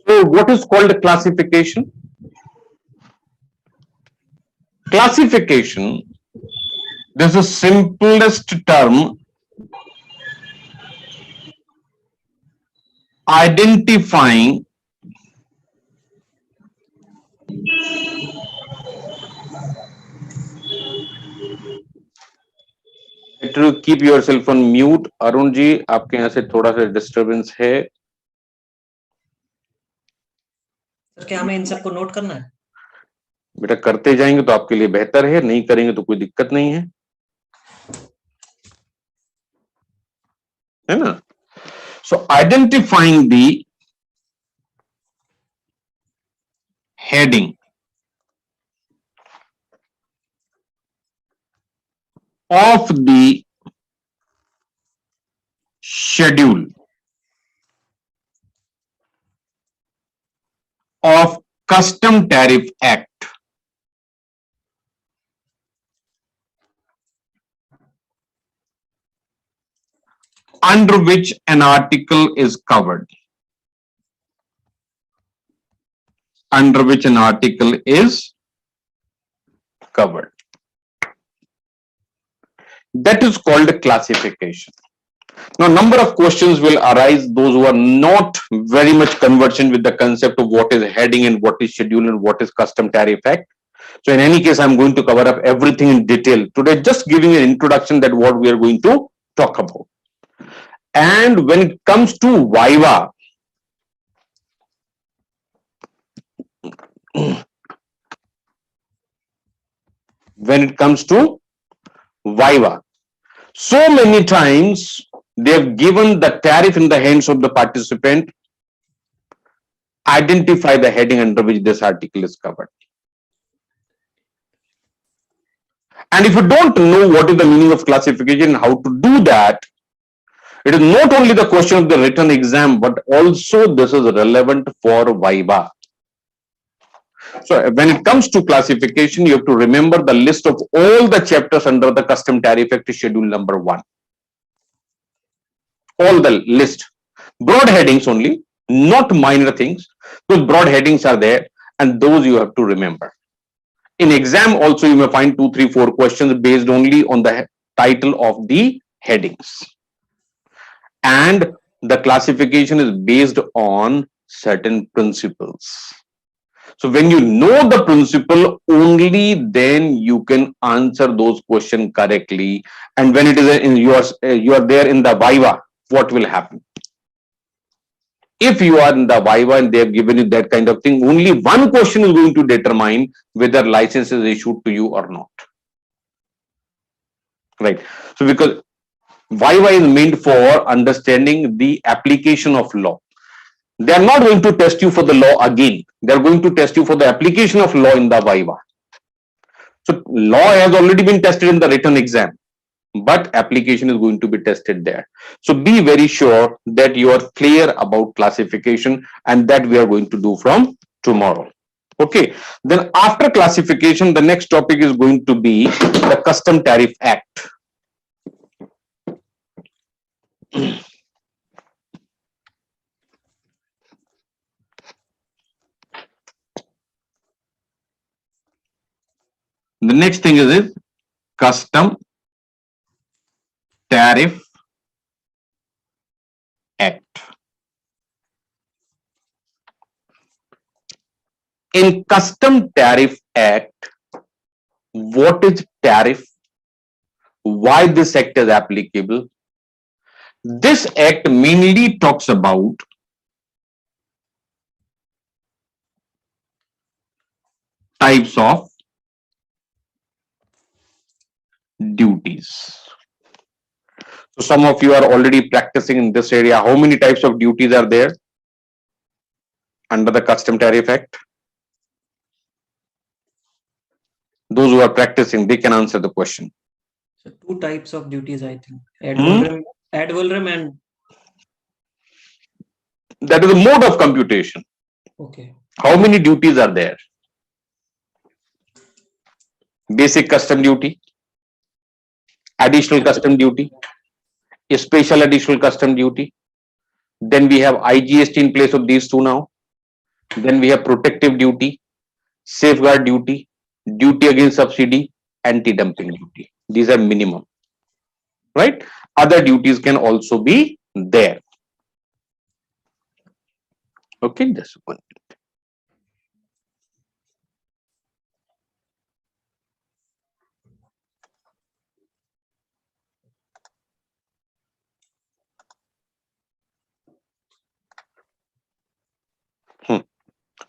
So what is called classification? Classification, this is the simplest term, identifying to keep yourself on mute. Arun ji, आपके यहाँ से थोड़ा सा disturbance है. सर क्या हमें इन सबको नोट करना है? बेटा करते जाएंगे तो आपके लिए बेहतर है, नहीं करेंगे तो कोई दिक्कत नहीं है ना. So identifying the heading of the schedule of Custom Tariff Act under which an article is covered. Under which an article is covered. That is called a classification. Now, number of questions will arise, those who are not very much conversant with the concept of what is heading and what is schedule and what is Custom Tariff Act. So in any case, I'm going to cover up everything in detail today, just giving an introduction that what we are going to talk about. And when it comes to Viva, so many times they have given the tariff in the hands of the participant, identify the heading under which this article is covered. And if you don't know what is the meaning of classification, how to do that, it is not only the question of the written exam, but also this is relevant for Viva. So when it comes to classification, you have to remember the list of all the chapters under the Custom Tariff Act, schedule number 1. All the list. Broad headings only, not minor things. Those broad headings are there and those you have to remember. In exam also you may find 2, 3, 4 questions based only on the title of the headings. And the classification is based on certain principles. So when you know the principle, only then you can answer those questions correctly. And when it is in you are there in the Viva, what will happen? If you are in the Viva and they have given you that kind of thing, only one question is going to determine whether license is issued to you or not. Right. So because Viva is meant for understanding the application of law. They are not going to test you for the law again. They are going to test you for the application of law in the Viva. So law has already been tested in the written exam, but application is going to be tested there. So be very sure that you are clear about classification, and that we are going to do from tomorrow. Okay. Then after classification, the next topic is going to be the Custom Tariff Act. The next thing is Custom Tariff Act. In Custom Tariff Act, what is tariff? Why this act is applicable? This act mainly talks about types of duties. So some of you are already practicing in this area. How many types of duties are there under the Custom Tariff Act? Those who are practicing, they can answer the question. So 2 types of duties, I think. Ad valorem and... That is a mode of computation. Okay. How many duties are there? Basic custom duty, additional custom duty, special additional custom duty. Then we have IGST in place of these two now. Then we have protective duty, safeguard duty, duty against subsidy, anti-dumping duty. These are minimum, right? Other duties can also be there. Okay, just one.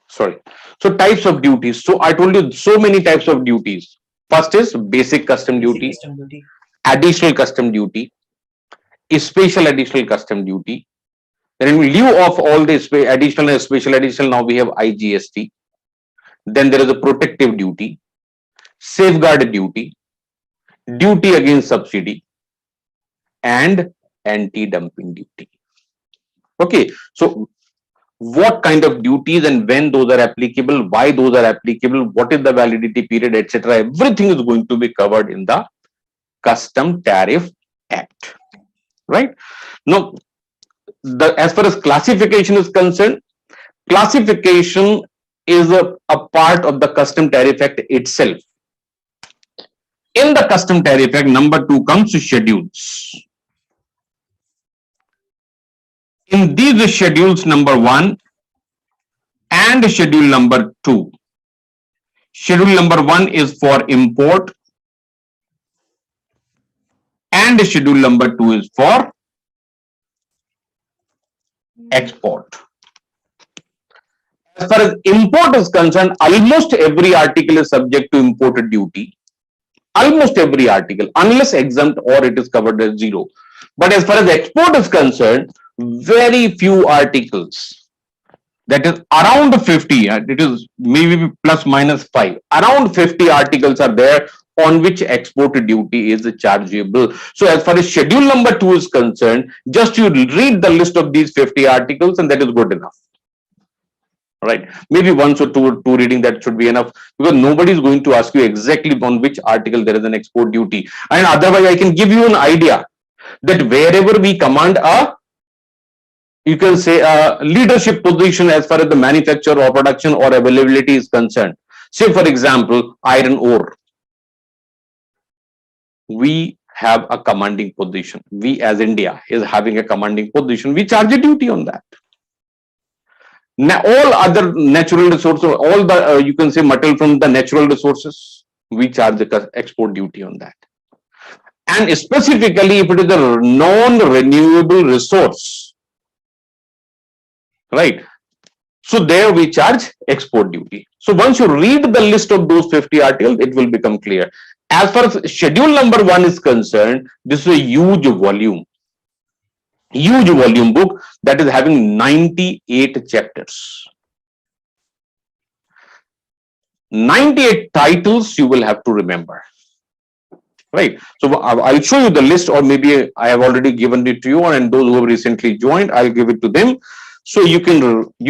Sorry. So types of duties. So I told you so many types of duties. First is basic custom Basic duty, custom duty. additional custom duty, special additional custom duty. Then in lieu of all this additional and special additional, now we have IGST. Then there is a protective duty, safeguard duty, duty against subsidy, and anti-dumping duty. Okay, so what kind of duties and when those are applicable, why those are applicable, what is the validity period, etc. Everything is going to be covered in the Custom Tariff Act, right? Now, as far as classification is concerned, classification is a part of the Custom Tariff Act itself. In the Custom Tariff Act, number 2 comes schedules. In these schedules, number 1 and schedule number 2. Schedule number 1 is for import and schedule number 2 is for export. As far as import is concerned, almost every article is subject to import duty. Almost every article, unless exempt or it is covered as zero. But as far as export is concerned, very few articles, that is around 50, it is maybe plus minus 5, around 50 articles are there on which export duty is chargeable. So as far as schedule number 2 is concerned, just you read the list of these 50 articles and that is good enough. Right, maybe once or two reading, that should be enough, because nobody is going to ask you exactly on which article there is an export duty. And otherwise I can give you an idea that wherever we command a, you can say, a leadership position as far as the manufacture or production or availability is concerned, say for example iron ore, we have a commanding position. We as India is having a commanding position, we charge a duty on that. Now, all other natural resources, all the you can say material from the natural resources, we charge the export duty on that. And specifically, if it is a non-renewable resource, right? So there we charge export duty. So once you read the list of those 50 articles, it will become clear. As far as schedule number 1 is concerned, this is a huge volume book that is having 98 chapters. 98 titles you will have to remember, right? So I'll show you the list, or maybe I have already given it to you, and those who have recently joined, I'll give it to them. So you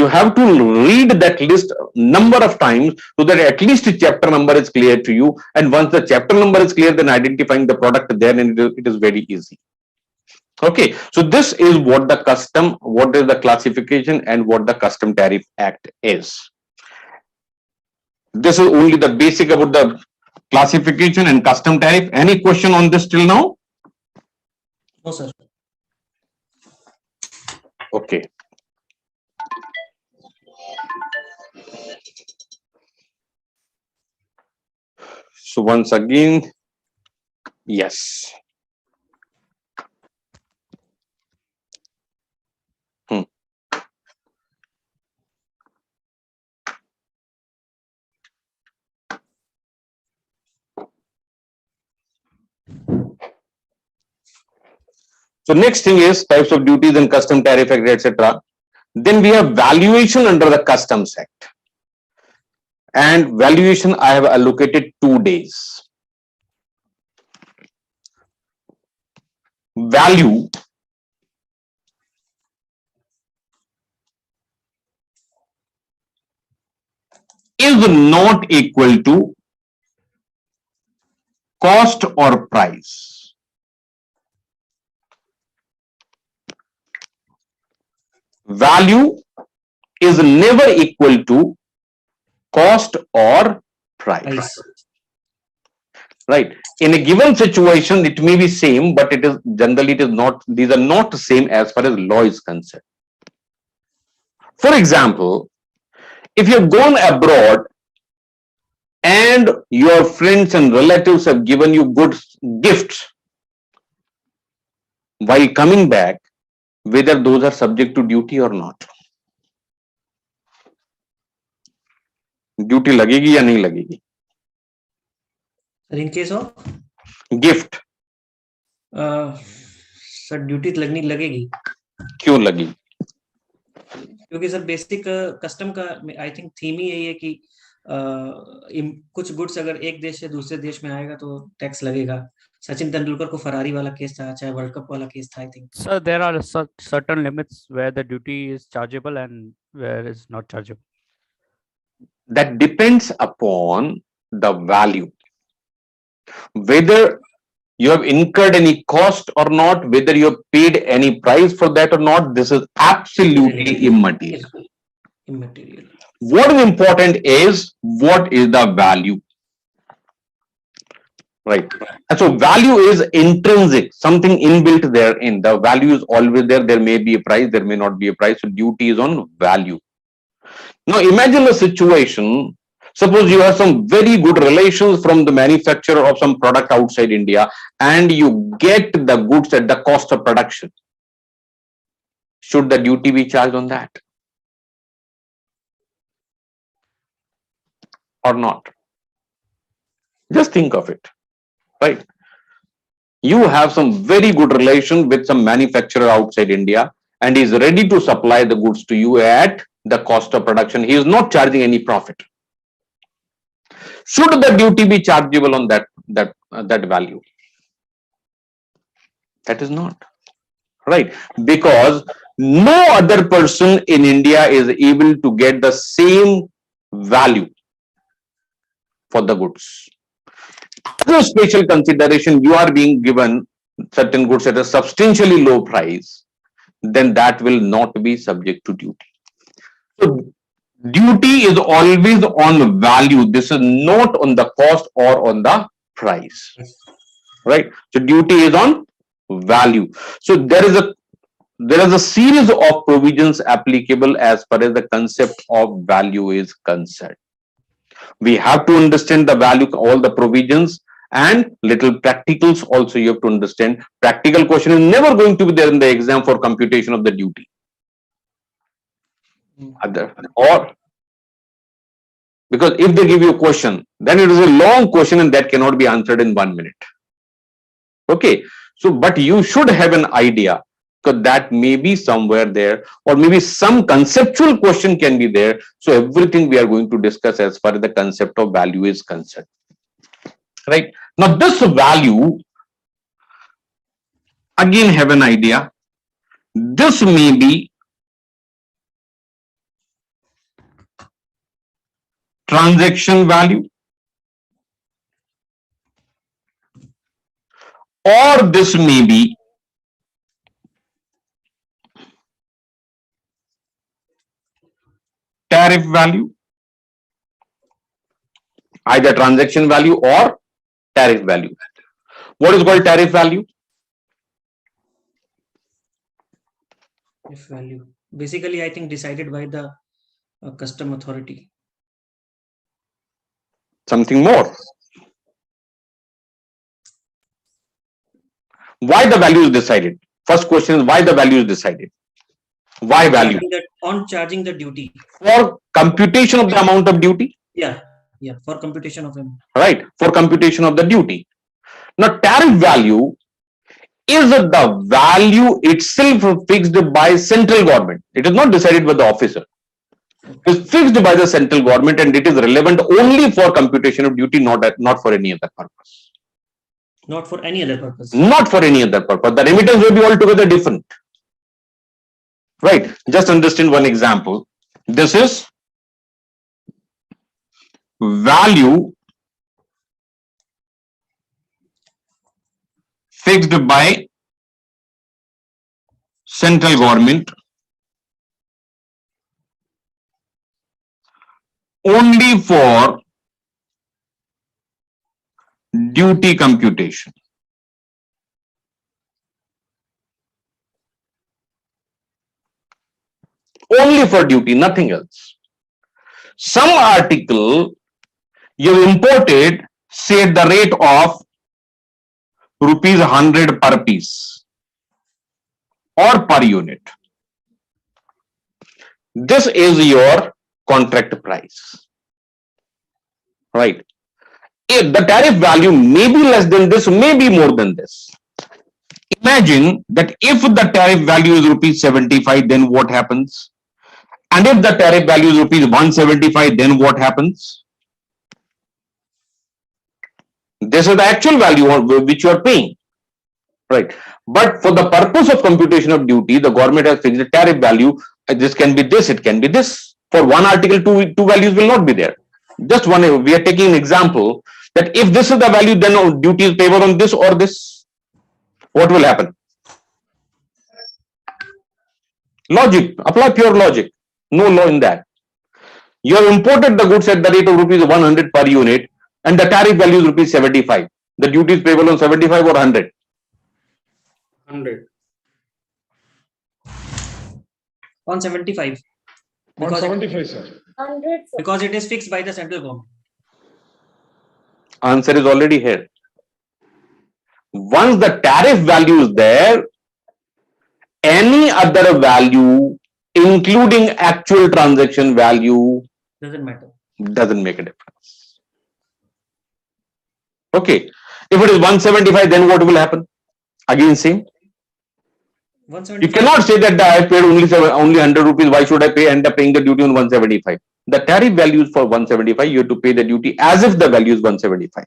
have to read that list number of times so that at least a chapter number is clear to you. And once the chapter number is clear, then identifying the product there, and it is very easy. Okay, so this is what is the classification and what the Custom Tariff Act is. This is only the basic about the classification and custom tariff. Any question on this till now? No, sir. Okay. So once again, yes. So next thing is types of duties and custom tariff act, etc. Then we have valuation under the Customs Act. And valuation I have allocated 2 days. Value is not equal to cost or price. value is never equal to cost or price. Price. Right. In a given situation, it may be same, but it is generally it is not. These are not same as far as law is concerned. For example, if you've gone abroad and your friends and relatives have given you good gifts while coming back, whether those are subject to duty or not. Duty लगेगी या नहीं लगेगी? In case of Gift. Sir duty लगेगी. क्यों लगेगी? क्योंकि sir basic custom का I think theme ही यही है कि कुछ गुड्स अगर एक देश से दूसरे देश में आएगा तो टैक्स लगेगा. सचिन तेंदुलकर को फरारी वाला केस था, चाहे वर्ल्ड कप वाला केस था, I think. So there are certain limits where the duty is chargeable and where is not chargeable. That depends upon the value. Whether you have incurred any cost or not, whether you have paid any price for that or not, this is absolutely immaterial. Immaterial. What is important is what is the value. Right. And so value is intrinsic, something inbuilt therein. The value is always there. There may be a price, there may not be a price. So duty is on value. Now imagine a situation. Suppose you have some very good relations from the manufacturer of some product outside India and you get the goods at the cost of production. Should the duty be charged on that? Or not? Just think of it. Right? You have some very good relation with some manufacturer outside India and he is ready to supply the goods to you at the cost of production. He is not charging any profit. Should the duty be chargeable on that value? That is not. Right? Because no other person in India is able to get the same value for the goods. As a special consideration, you are being given certain goods at a substantially low price, then that will not be subject to duty. So duty is always on value. This is not on the cost or on the price. Right? So duty is on value. So there is a series of provisions applicable as far as the concept of value is concerned. We have to understand the value, all the provisions, and little practicals also you have to understand. Practical question is never going to be there in the exam for computation of the duty. Or because if they give you a question, then it is a long question and that cannot be answered in 1 minute. Okay, so but you should have an idea, because that may be somewhere there, or maybe some conceptual question can be there. So everything we are going to discuss as far as the concept of value is concerned. Right? Now this value, again have an idea. This may be transaction value, or this may be tariff value, either transaction value or tariff value. What is called tariff value? If value, basically, I think decided by the custom authority. Something more. Why the value is decided? First question is why the value is decided. Why value? On charging the duty. For computation of the amount of duty. Yeah, for computation of them. Right, for computation of the duty. Now tariff value is the value itself fixed by central government. It is not decided by the officer. It is fixed by the central government and it is relevant only for computation of duty, not for any other purpose. Not for any other purpose. Not for any other purpose. The remittance will be altogether different. Right. Just understand one example. This is value fixed by central government only for duty computation. Only for duty, nothing else. Some article you imported, say at the rate of rupees 100 per piece or per unit. This is your contract price, right? If the tariff value may be less than this, may be more than this. Imagine that if the tariff value is rupees 75, then what happens? And if the tariff value is rupees 175, then what happens? This is the actual value which you are paying, right? But for the purpose of computation of duty, the government has fixed the tariff value. This can be this, it can be this. For one article, two values will not be there. Just one, we are taking an example that if this is the value, then duty is payable on this or this. What will happen? Logic, apply pure logic. No law in that. You have imported the goods at the rate of rupees 100 per unit and the tariff value is rupees 75. The duty is payable on 75 or 100? 100. On 75. On Because, 75, sir. 100, sir. because it is fixed by the central government. Answer is already here. Once the tariff value is there, any other value, including actual transaction value, Doesn't matter. doesn't make a difference. Okay. If it is 175, then what will happen? Again, same. You 175. cannot say that I paid only 100 rupees. Why should I end up paying the duty on 175? The tariff value is for 175. You have to pay the duty as if the value is 175.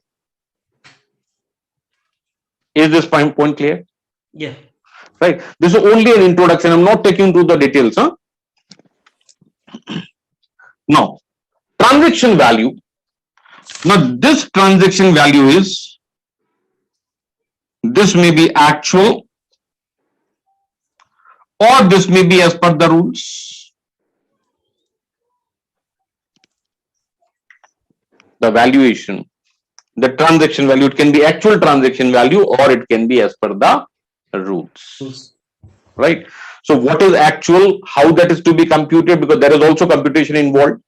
Is this point clear? Yeah. Right. This is only an introduction. I'm not taking to the details. Huh? Now, transaction value. Now, this transaction value is, this may be actual or this may be as per the rules. The valuation, the transaction value, it can be actual transaction value or it can be as per the rules, right? So what is actual, how that is to be computed, because there is also computation involved.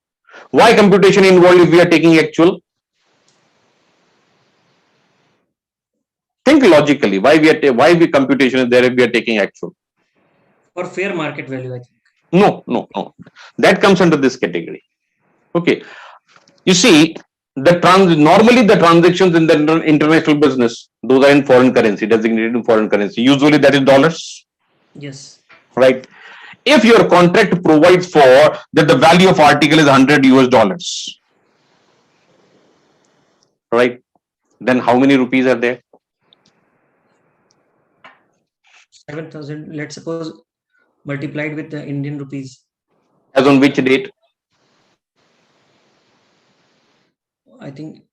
Why computation involved if we are taking actual? Think logically, why computation is there if we are taking actual? For fair market value, I think. No. That comes under this category. Okay. You see, normally the transactions in the international business, those are in foreign currency, designated in foreign currency. Usually that is dollars, Yes. right? If your contract provides for that the value of article is 100 US dollars, right? Then how many rupees are there? 7,000, let's suppose, multiplied with the Indian rupees. As on which date? I think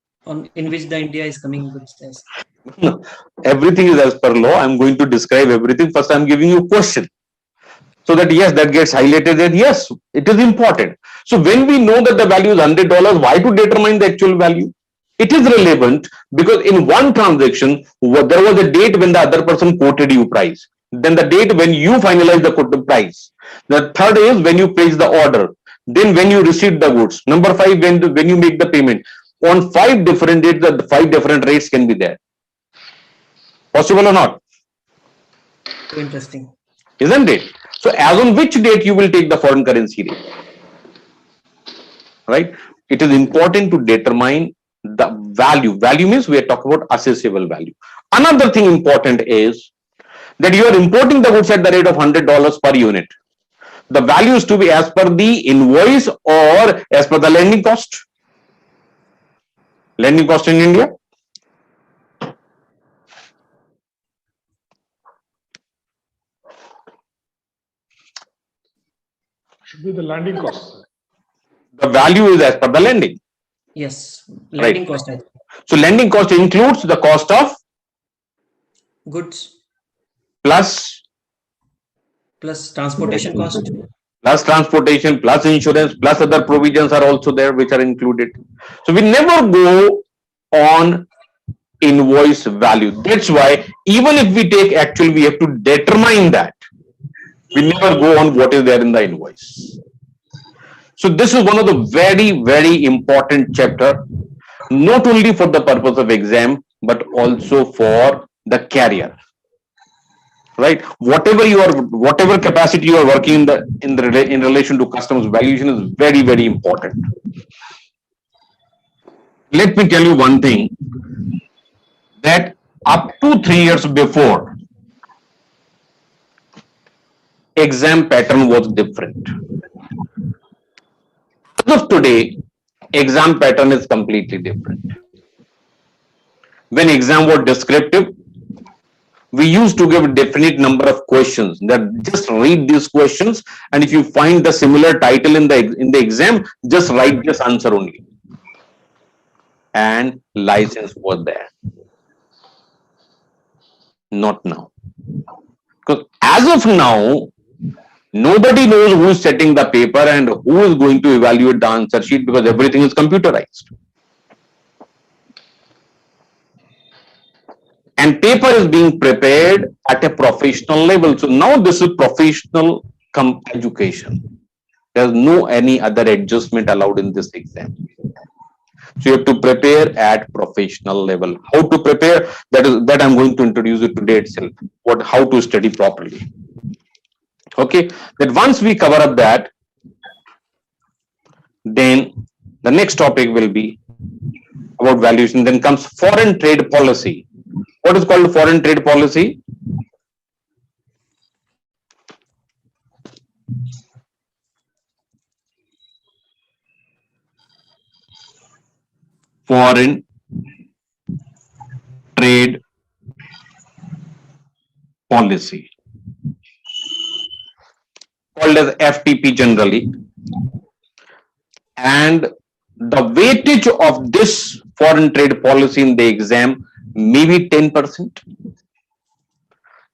in which the India is coming with this. No, everything is as per law. I'm going to describe everything. First, I'm giving you a question. So that yes, that gets highlighted that yes, it is important. So when we know that the value is $100, why to determine the actual value? It is relevant because in one transaction, there was a date when the other person quoted you price. Then the date when you finalize the quoted price. The third is when you place the order. Then when you receive the goods. Number 5, when you make the payment. On 5 different dates, the 5 different rates can be there. Possible or not? So interesting. Isn't it? So as on which date you will take the foreign currency rate, right? It is important to determine the value. Value means we are talking about assessable value. Another thing important is that you are importing the goods at the rate of $100 per unit. The value is to be as per the invoice or as per the landing cost. Landing cost in India. Should be the landing cost. The value is as per the landing. Yes. Landing Right. cost, I think. So landing cost includes the cost of Goods plus plus transportation cost plus transportation, plus insurance, plus other provisions are also there which are included. So we never go on invoice value. That's why even if we take actual, we have to determine that. We never go on what is there in the invoice. So this is one of the very, very important chapter, not only for the purpose of exam, but also for the career. Right? Whatever capacity you are working in relation to customers, valuation is very, very important. Let me tell you one thing, that up to 3 years before, exam pattern was different. As of today, exam pattern is completely different. When exam was descriptive, we used to give a definite number of questions, that just read these questions, and if you find the similar title in the exam, just write this answer only. And license was there. Not now. Because as of now, nobody knows who is setting the paper and who is going to evaluate the answer sheet, because everything is computerized. And paper is being prepared at a professional level. So now this is professional education. There's no any other adjustment allowed in this exam. So you have to prepare at professional level. How to prepare? That I'm going to introduce you today itself. How to study properly. Okay. That once we cover up that, then the next topic will be about valuation. Then comes foreign trade policy. What is called foreign trade policy? Foreign trade policy, called as FTP generally. And the weightage of this foreign trade policy in the exam may be 10%,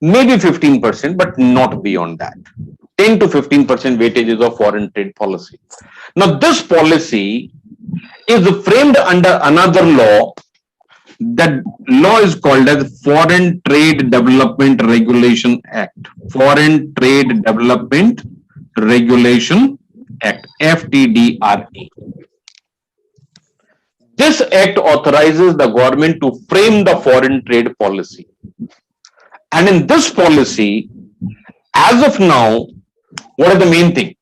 maybe 15%, but not beyond that. 10 to 15% weightage is of foreign trade policy. Now, this policy is framed under another law. That law is called as Foreign Trade Development Regulation Act. Foreign Trade Development Regulation Act, FTDRA. This act authorizes the government to frame the foreign trade policy. And in this policy, as of now, what is the main thing?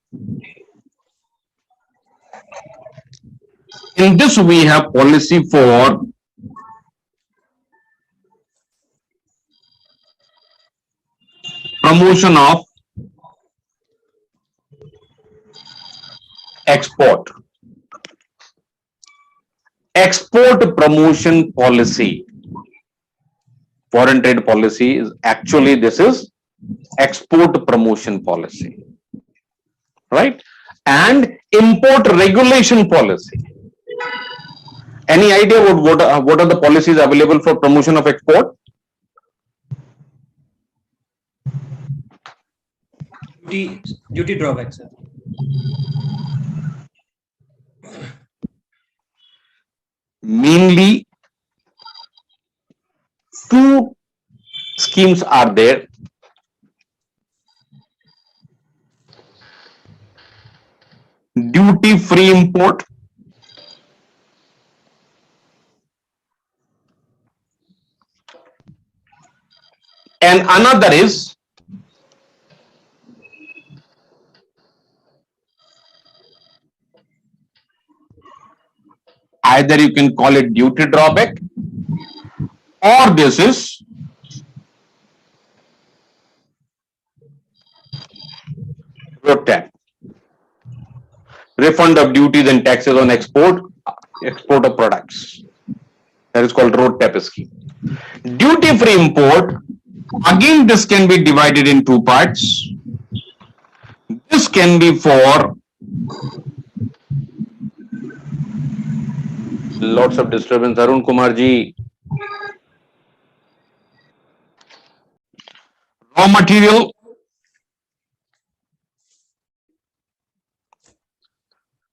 In this, we have policy for promotion of export. Export promotion policy. Foreign trade policy is actually, this is export promotion policy. Right? And import regulation policy. Any idea what are the policies available for promotion of export? Duty drawback, sir. Mainly two schemes are there. Duty free import and another is either you can call it duty drawback, or this is RoDTEP, refund of duties and taxes on export of products. That is called RoDTEP scheme. Duty free import, again this can be divided in two parts. This can be for lots of disturbance. Arun Kumar ji. Raw material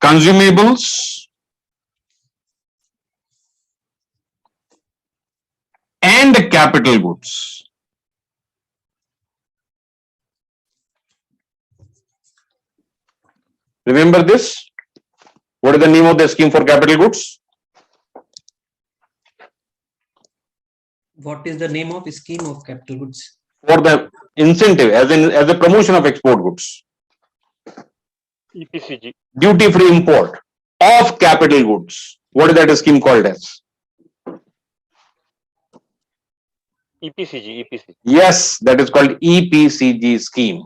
consumables, and capital goods. Remember this? What is the name of the scheme for capital goods? What is the name of scheme of capital goods? For the incentive, as a promotion of export goods. EPCG. Duty free import of capital goods. What is that scheme called as? EPCG. Yes, that is called EPCG scheme.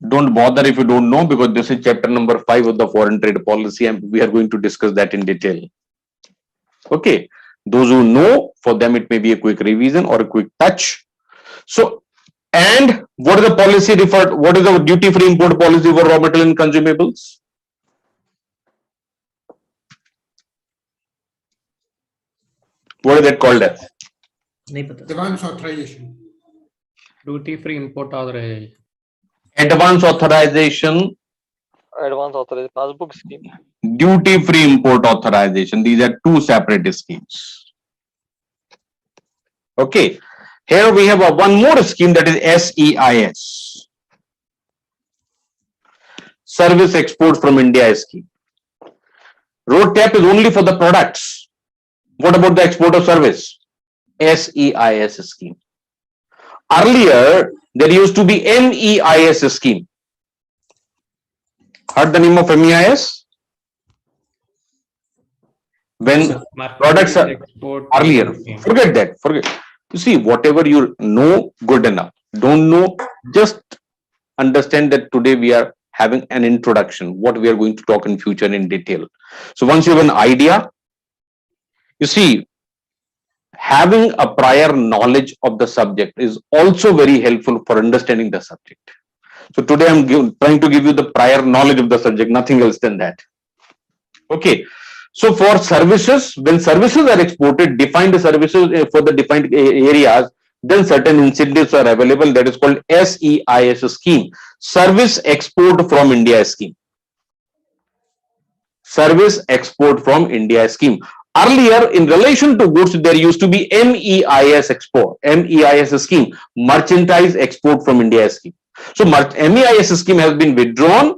Don't bother if you don't know, because this is chapter number 5 of the foreign trade policy, and we are going to discuss that in detail. Okay, those who know, for them it may be a quick revision or a quick touch. So, and what is the policy referred? What is the duty free import policy for raw material and consumables? What is that called as? नहीं पता. Advance authorization. Duty free import authorization. Advance authorization, Advance authorized passbook scheme. duty free import authorization. These are two separate schemes. Okay, here we have one more scheme, that is SEIS, Service Export from India scheme. Road tap is only for the products. What about the export of service? SEIS scheme. Earlier, there used to be MEIS scheme. Heard the name of MEIS? When products are export earlier, forget that, forget. You see, whatever you know, good enough. Don't know, just understand that today we are having an introduction, what we are going to talk in future in detail. So once you have an idea, you see, having a prior knowledge of the subject is also very helpful for understanding the subject. So today I'm trying to give you the prior knowledge of the subject, nothing else than that. Okay. So for services, when services are exported, defined services for the defined areas, then certain incentives are available. That is called SEIS scheme, Service Export from India scheme. Service Export from India scheme. Earlier, in relation to goods, there used to be MEIS export, MEIS scheme, Merchandise Export from India scheme. So MEIS scheme has been withdrawn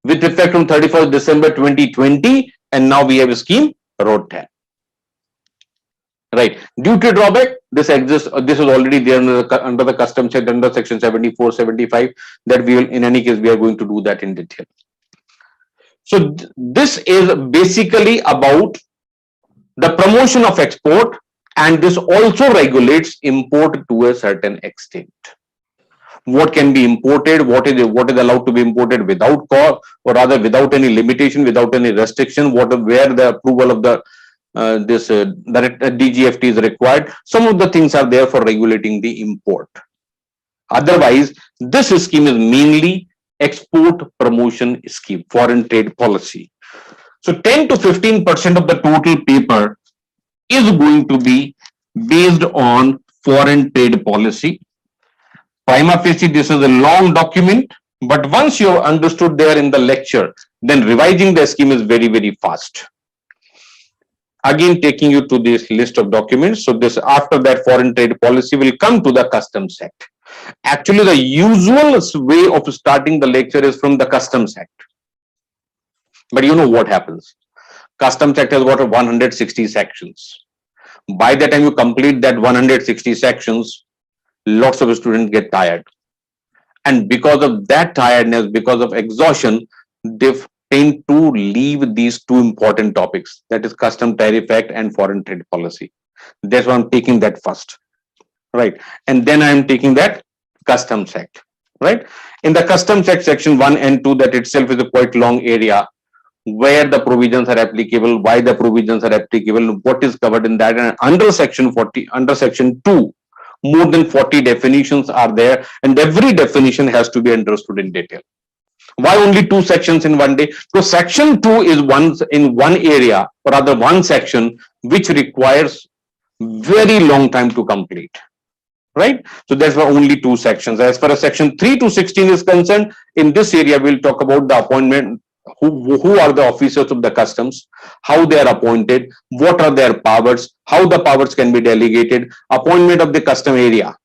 with effect from 31st December 2020, and now we have a scheme, road tap. Right. Duty drawback, this exists, this is already there under the Customs Act, under section 74, 75, that we will, in any case, we are going to do that in detail. So this is basically about the promotion of export, and this also regulates import to a certain extent. What can be imported, what is allowed to be imported without cost, or rather without any limitation, without any restriction, where the approval of the DGFT is required. Some of the things are there for regulating the import. Otherwise, this scheme is mainly export promotion scheme, foreign trade policy. So 10 to 15% of the total paper is going to be based on foreign trade policy. Prima facie, this is a long document, but once you have understood there in the lecture, then revising the scheme is very, very fast. Again, taking you to this list of documents. So this, after that, foreign trade policy will come to the Customs Act. Actually, the usual way of starting the lecture is from the Customs Act. But you know what happens? Customs Act has got 160 sections. By the time you complete that 160 sections, lots of students get tired. And because of that tiredness, because of exhaustion, they tend to leave these two important topics, that is Custom Tariff Act and Foreign Trade Policy. That's why I'm taking that first, right? And then I'm taking that Customs Act, right? In the Customs Act section 1 and 2, that itself is a quite long area, where the provisions are applicable, why the provisions are applicable, what is covered in that. And under section 40, under section 2, more than 40 definitions are there, and every definition has to be understood in detail. Why only 2 sections in one day? So section 2 is in one area, or rather one section, which requires very long time to complete. right? So that's why only two sections. As far as section 3 to 16 is concerned, in this area we'll talk about the appointment, who are the officers of the customs, how they are appointed, what are their powers, how the powers can be delegated, appointment of the custom area,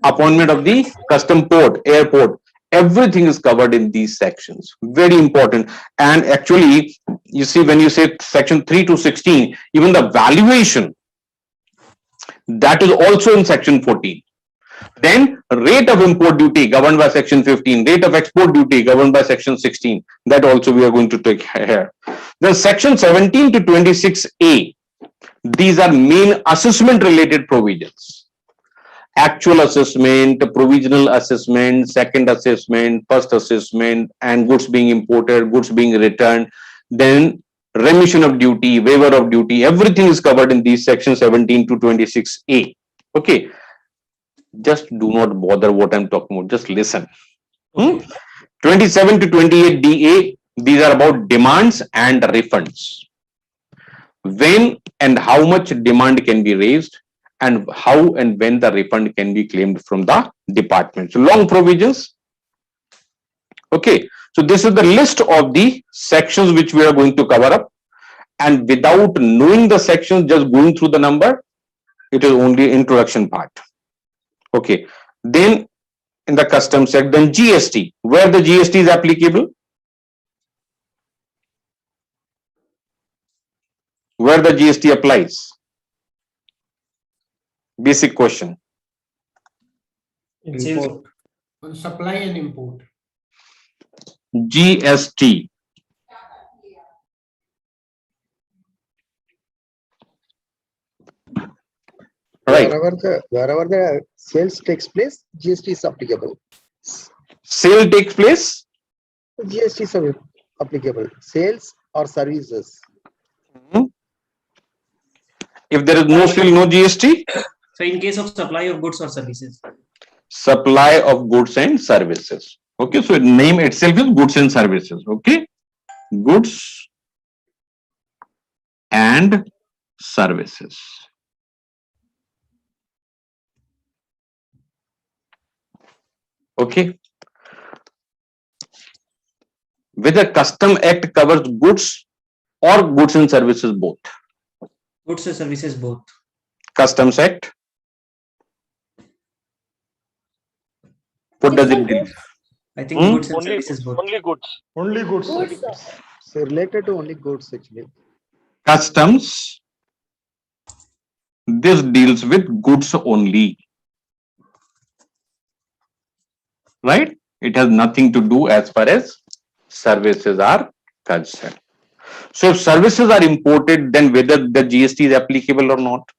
appointment of the custom port, airport. Everything is covered in these sections. Very important. And actually, you see, when you say section 3 to 16, even the valuation, that is also in section 14. Then rate of import duty governed by section 15, rate of export duty governed by section 16. That also we are going to take here. Then section 17 to 26A, these are main assessment related provisions. Actual assessment, provisional assessment, second assessment, first assessment, and goods being imported, goods being returned, then remission of duty, waiver of duty, everything is covered in these sections 17 to 26A. Okay. Just do not bother what I'm talking about. Just listen. 27 to 28 DA, these are about demands and refunds. When and how much demand can be raised, and how and when the refund can be claimed from the department. So long provisions. Okay. So this is the list of the sections which we are going to cover up. And without knowing the sections, just going through the number, it is only introduction part. Okay. Then in the custom sec, then GST, where the GST is applicable, where the GST applies. Basic question. Import. On supply and import. GST. Right. Wherever the sales takes place, GST is applicable. Sale takes place. GST is applicable. Sales or services. If there is no sale, no GST. So in case of supply of goods or services. Supply of goods and services. Okay, so name itself is goods and services. Okay, goods and services. Okay. Whether Custom Act covers goods or goods and services both. Goods and services both. Customs Act. What does it do? I think goods and services both. Only goods. Only goods. So related to only goods actually. Customs. This deals with goods only. Right? It has nothing to do as far as services are concerned. So if services are imported, then whether the GST is applicable or not.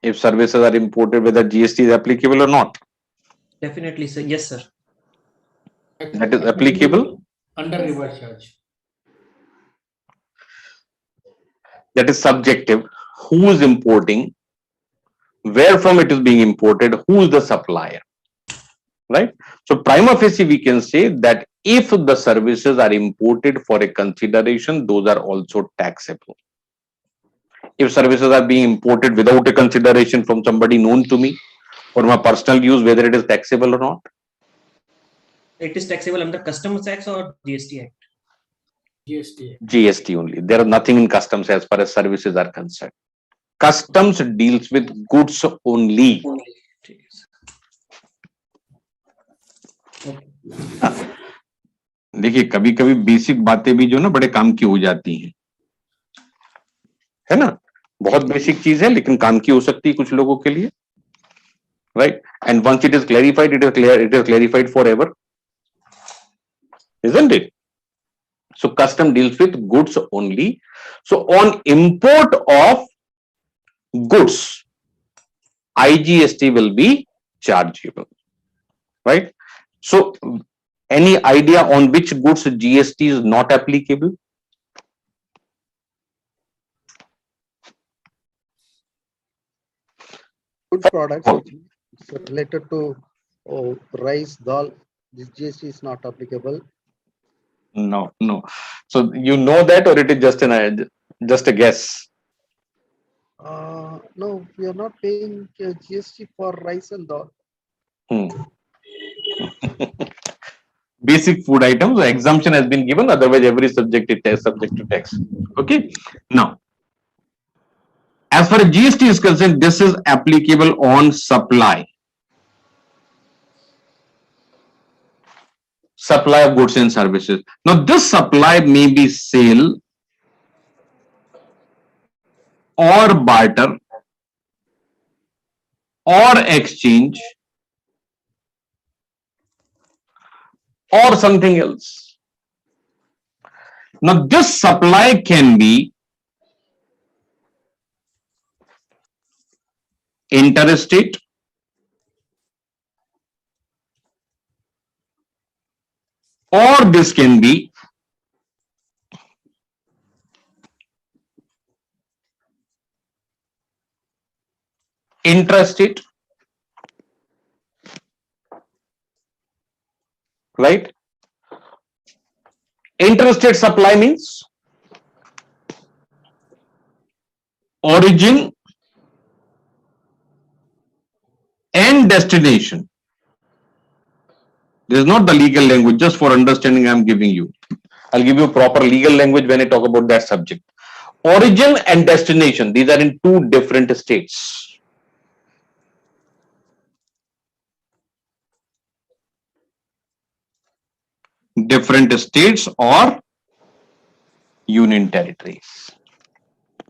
If services are imported, whether GST is applicable or not. Definitely, sir. Yes, sir. That is applicable. Under reverse charge. That is subjective. Who is importing? Where from it is being imported? Who is the supplier? Right? So prima facie we can say that if the services are imported for a consideration, those are also taxable. If services are being imported without a consideration from somebody known to me for my personal use, whether it is taxable or not. It is taxable under Customs Act or GST Act? GST. GST only. There is nothing in customs as far as services are concerned. Customs deals with goods only. देखिए कभी कभी basic बातें भी जो ना बड़े काम की हो जाती हैं, है ना? बहुत बेसिक चीज है लेकिन काम की हो सकती है कुछ लोगों के लिए, right? And once it is clarified, it is clear, it is clarified forever, isn't it? So custom deals with goods only. So on import of goods, IGST will be chargeable, right? So any idea on which goods GST is not applicable? Food products actually. So related to rice, dal, this GST is not applicable. No, no. So you know that, or it is just a guess? No, we are not paying GST for rice and dal. Hmm. Basic food items, the exemption has been given, otherwise every subject is subject to tax. Okay. Now, as far as GST is concerned, this is applicable on supply. Supply of goods and services. Now, this supply may be sale or barter or exchange or something else. Now, this supply can be interstate, or this can be intrastate, right? Interstate supply means origin and destination. This is not the legal language, just for understanding I am giving you. I'll give you proper legal language when I talk about that subject. Origin and destination, these are in two different states. Different states or union territories.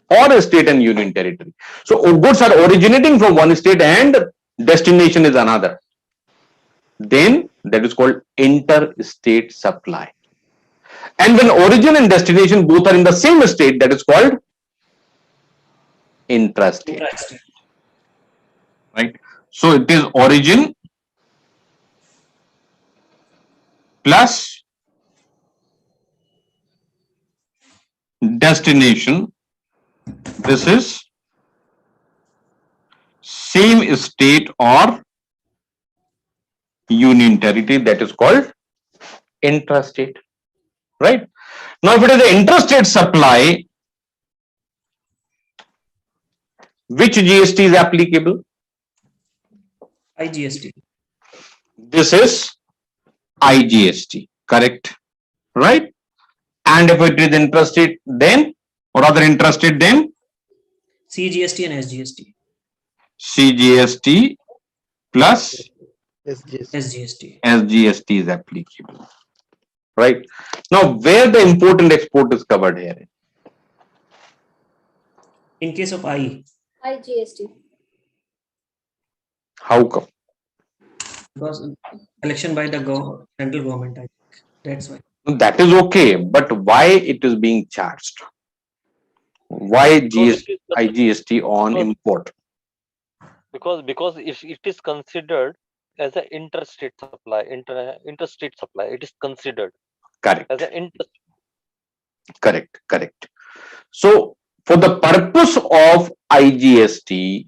Or a state and union territory. So goods are originating from one state and destination is another. Then that is called interstate supply. And when origin and destination both are in the same state, that is called intrastate. Right? So it is origin plus destination. This is same state or union territory, that is called intrastate. Right? Now, if it is an intrastate supply, which GST is applicable? IGST. This is IGST, correct? Right? And if it is intrastate, then what other intrastate then? CGST and SGST. CGST plus SGST. SGST is applicable. Right? Now, where the import and export is covered here? In case of IGST. How come? because election by the central government, I think. That's why. That is okay, but why it is being charged? Why IGST on import? Because it is considered as an interstate supply, interstate supply. It is considered Correct. as an Correct. So, for the purpose of IGST,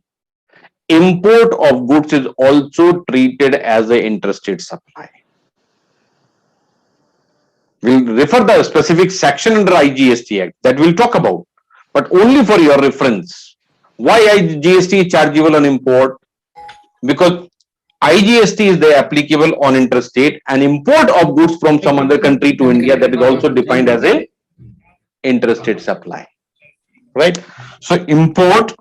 import of goods is also treated as an interstate supply. We'll refer the specific section under IGST Act that we'll talk about, but only for your reference. Why IGST is chargeable on import? Because IGST is the applicable on interstate, and import of goods from some other country to India, that is also defined as a interstate supply, right? So import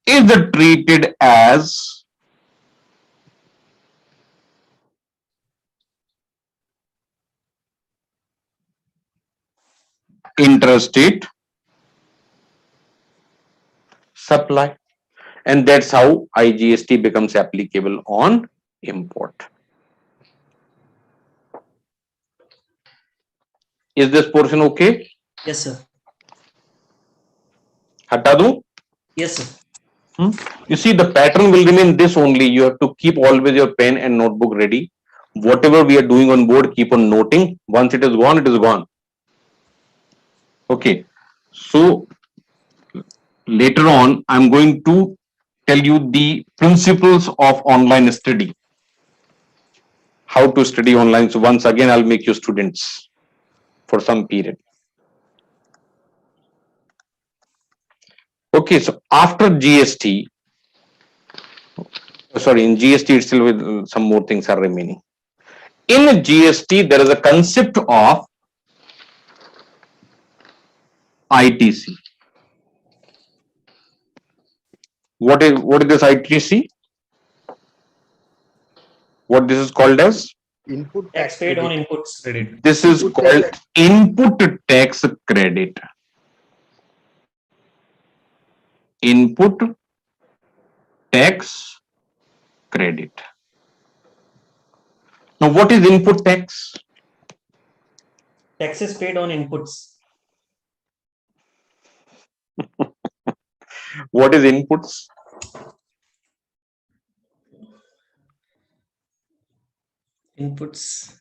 is treated as interstate supply, and that's how IGST becomes applicable on import. Is this portion okay? Yes, sir. Hata do? Yes, sir. You see, the pattern will remain this only. You have to keep always your pen and notebook ready. Whatever we are doing on board, keep on noting. Once it is gone, it is gone. Okay. So later on, I'm going to tell you the principles of online study. How to study online. So once again, I'll make you students for some period. Okay, so after GST, sorry, in GST itself, some more things are remaining. In GST, there is a concept of ITC. What is this ITC? What this is called as? Input Tax paid on inputs credit. This is Input called tax. input tax credit. Input tax credit. Now, what is input tax? Taxes paid on inputs. What is inputs? Inputs.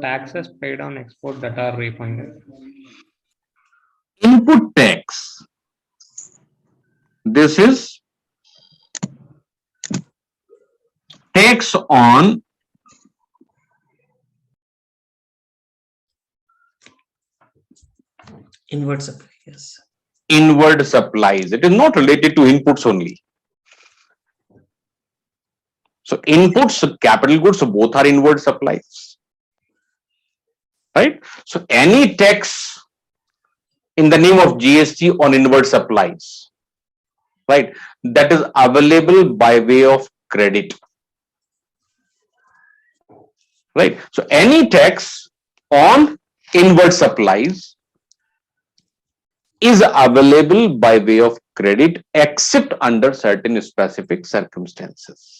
Taxes paid on export that are refunded. Input tax. This is tax on Inward supply. Yes. inward supplies. It is not related to inputs only. So inputs, capital goods, both are inward supplies. Right? So any tax in the name of GST on inward supplies, right, that is available by way of credit. Right? So any tax on inward supplies is available by way of credit except under certain specific circumstances.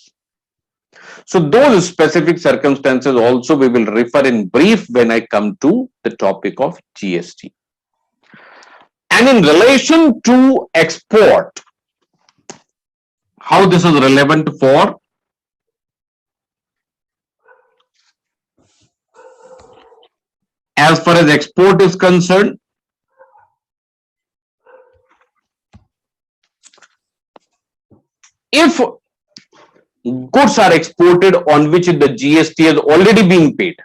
So those specific circumstances also we will refer in brief when I come to the topic of GST. And in relation to export, how this is relevant for as far as export is concerned, if goods are exported on which the GST has already been paid,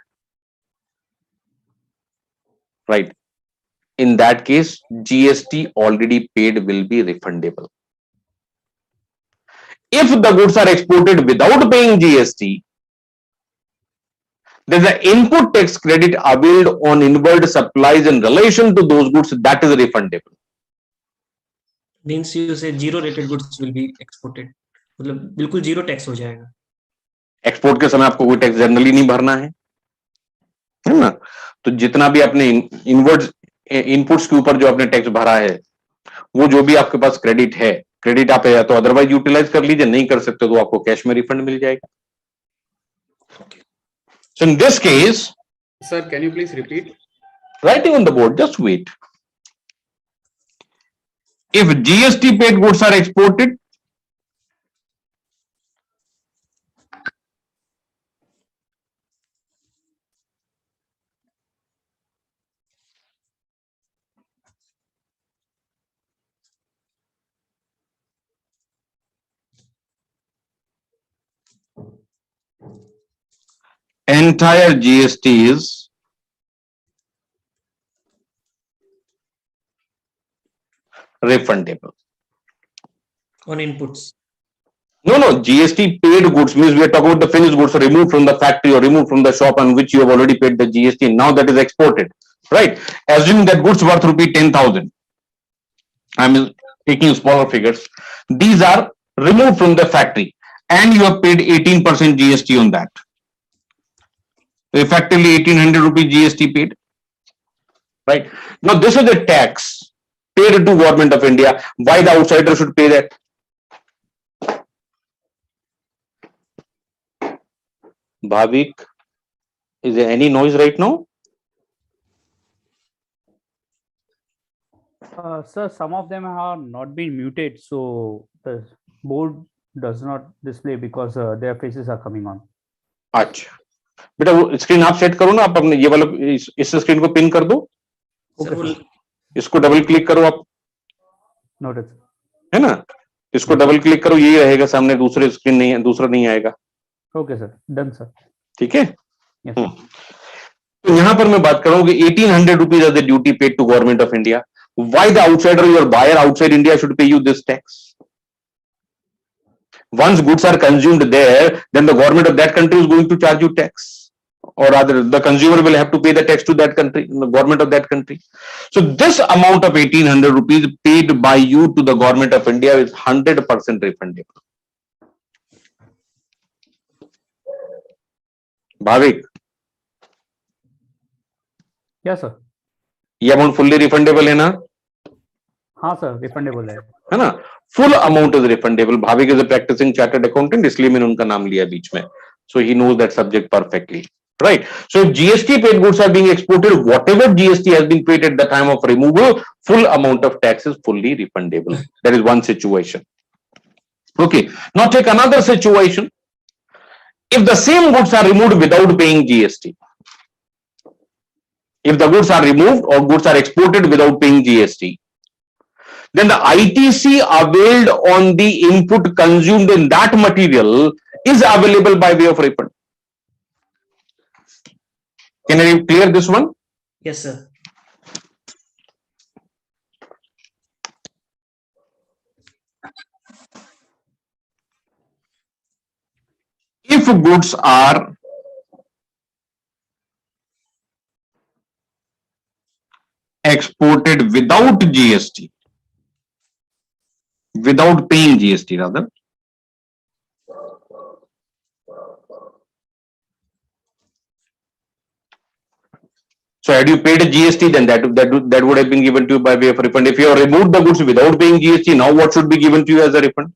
right? In that case, GST already paid will be refundable. If the goods are exported without paying GST, then the input tax credit availed on inward supplies in relation to those goods, that is refundable. Means you say zero rated goods will be exported. मतलब बिल्कुल zero tax हो जाएगा. Export के समय आपको कोई tax generally नहीं भरना है ना? तो जितना भी आपने इनवर्ड इनपुट्स के ऊपर जो आपने टैक्स भरा है, वो जो भी आपके पास क्रेडिट है, क्रेडिट आप या तो अदरवाइज यूटिलाइज कर लीजिए, नहीं कर सकते तो आपको कैश में रिफंड मिल जाएगा. So in this case, Sir, can you please repeat? writing on the board, just wait. If GST paid goods are exported, entire GST is refundable. On inputs. No, GST paid goods means we are talking about the finished goods removed from the factory or removed from the shop on which you have already paid the GST. Now that is exported, right? Assuming that goods worth rupee 10,000. I'm taking smaller figures. These are removed from the factory and you have paid 18% GST on that. Effectively 1800 rupees GST paid, right? Now this is a tax paid to Government of India. Why the outsider should pay that? Bhavik, is there any noise right now? Sir, some of them have not been muted, so the board does not display because their faces are coming on. अच्छा बेटा वो screen आप set करो ना, आप अपने ये वाला इस स्क्रीन को पिन कर दो, Sir, वो इसको डबल क्लिक करो आप, Noted. है ना? इसको डबल क्लिक करो, यही रहेगा सामने, दूसरे स्क्रीन नहीं है, दूसरा नहीं आएगा. Okay, sir. Done, sir. ठीक है. Yes. तो यहां पर मैं बात कर रहा हूं कि 1800 rupees as the duty paid to government of India. why the outsider, your buyer outside India, should pay you this tax? Once goods are consumed there, then the government of that country is going to charge you tax, or rather the consumer will have to pay the tax to that country, the government of that country. So this amount of 1800 rupees paid by you to the government of India is 100% refundable. Bhavik, Yes, sir. ये amount fully refundable है ना? हाँ sir, refundable है ना? Full amount is refundable. Bhavik is a practicing chartered accountant, इसलिए मैंने उनका नाम लिया बीच में. So he knows that subject perfectly, right? So if GST paid goods are being exported, whatever GST has been paid at the time of removal, full amount of tax is fully refundable. That is one situation. Okay. Now take another situation. If the same goods are removed without paying GST, if the goods are removed or goods are exported without paying GST, then the ITC availed on the input consumed in that material is available by way of refund. Can I clear this one? Yes, sir. If goods are exported without GST, without paying GST rather, so had you paid a GST, then that would have been given to you by way of refund. If you have removed the goods without paying GST, now what should be given to you as a refund?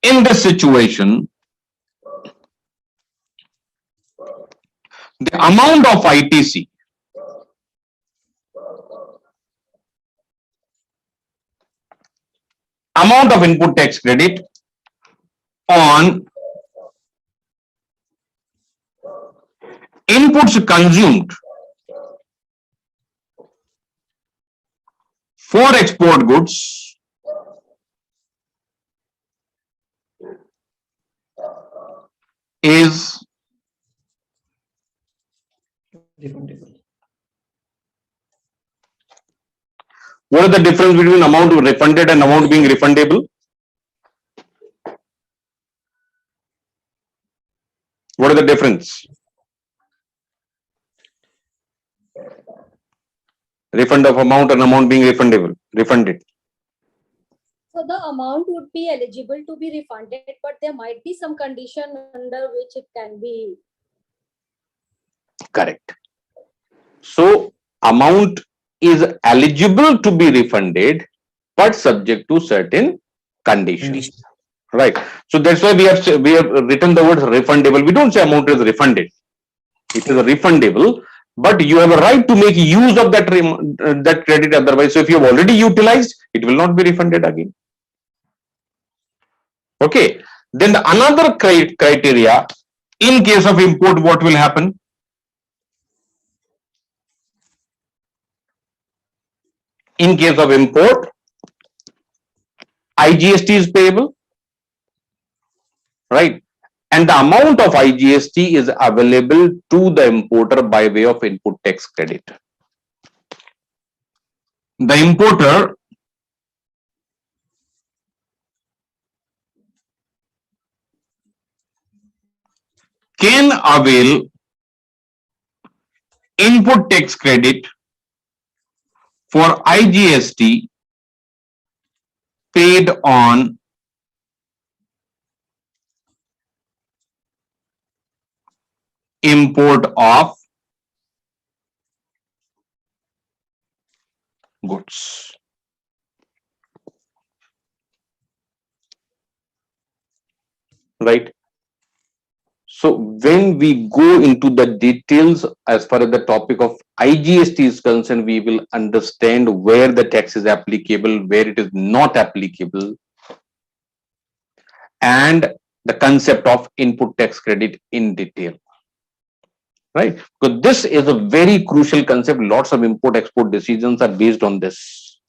In this situation, the amount of ITC amount of input tax credit on inputs consumed for export goods is Refundable. what is the difference between amount refunded and amount being refundable? What is the difference? Refund of amount and amount being refunded. So the amount would be eligible to be refunded, but there might be some condition under which it can be. Correct. So amount is eligible to be refunded, but subject to certain conditions. Right. So that's why we have written the word refundable. We don't say amount is refunded. It is refundable, but you have a right to make use of that credit otherwise. So if you have already utilized, it will not be refunded again. Okay. Then another criteria, in case of import, what will happen? In case of import, IGST is payable, right? And the amount of IGST is available to the importer by way of input tax credit. The importer can avail input tax credit for IGST paid on import of goods. Right? So when we go into the details as far as the topic of IGST is concerned, we will understand where the tax is applicable, where it is not applicable, and the concept of input tax credit in detail. Right? Because this is a very crucial concept. Lots of import-export decisions are based on this.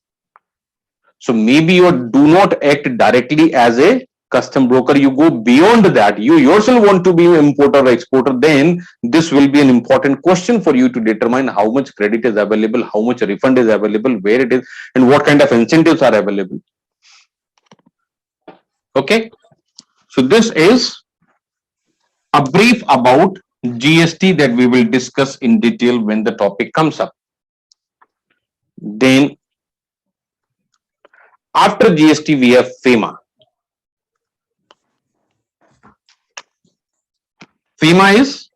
So maybe you do not act directly as a custom broker, you go beyond that, you yourself want to be importer or exporter, then this will be an important question for you to determine how much credit is available, how much refund is available, where it is, and what kind of incentives are available. Okay, so this is a brief about GST that we will discuss in detail when the topic comes up. Then after GST we have FEMA. FEMA is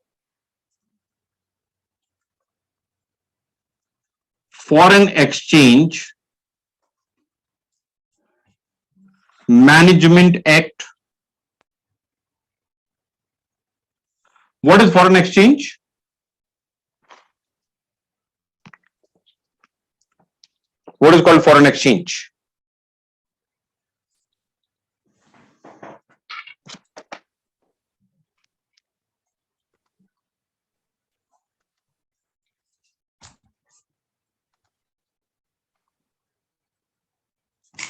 Foreign Exchange Management Act. What is foreign exchange? What is called foreign exchange?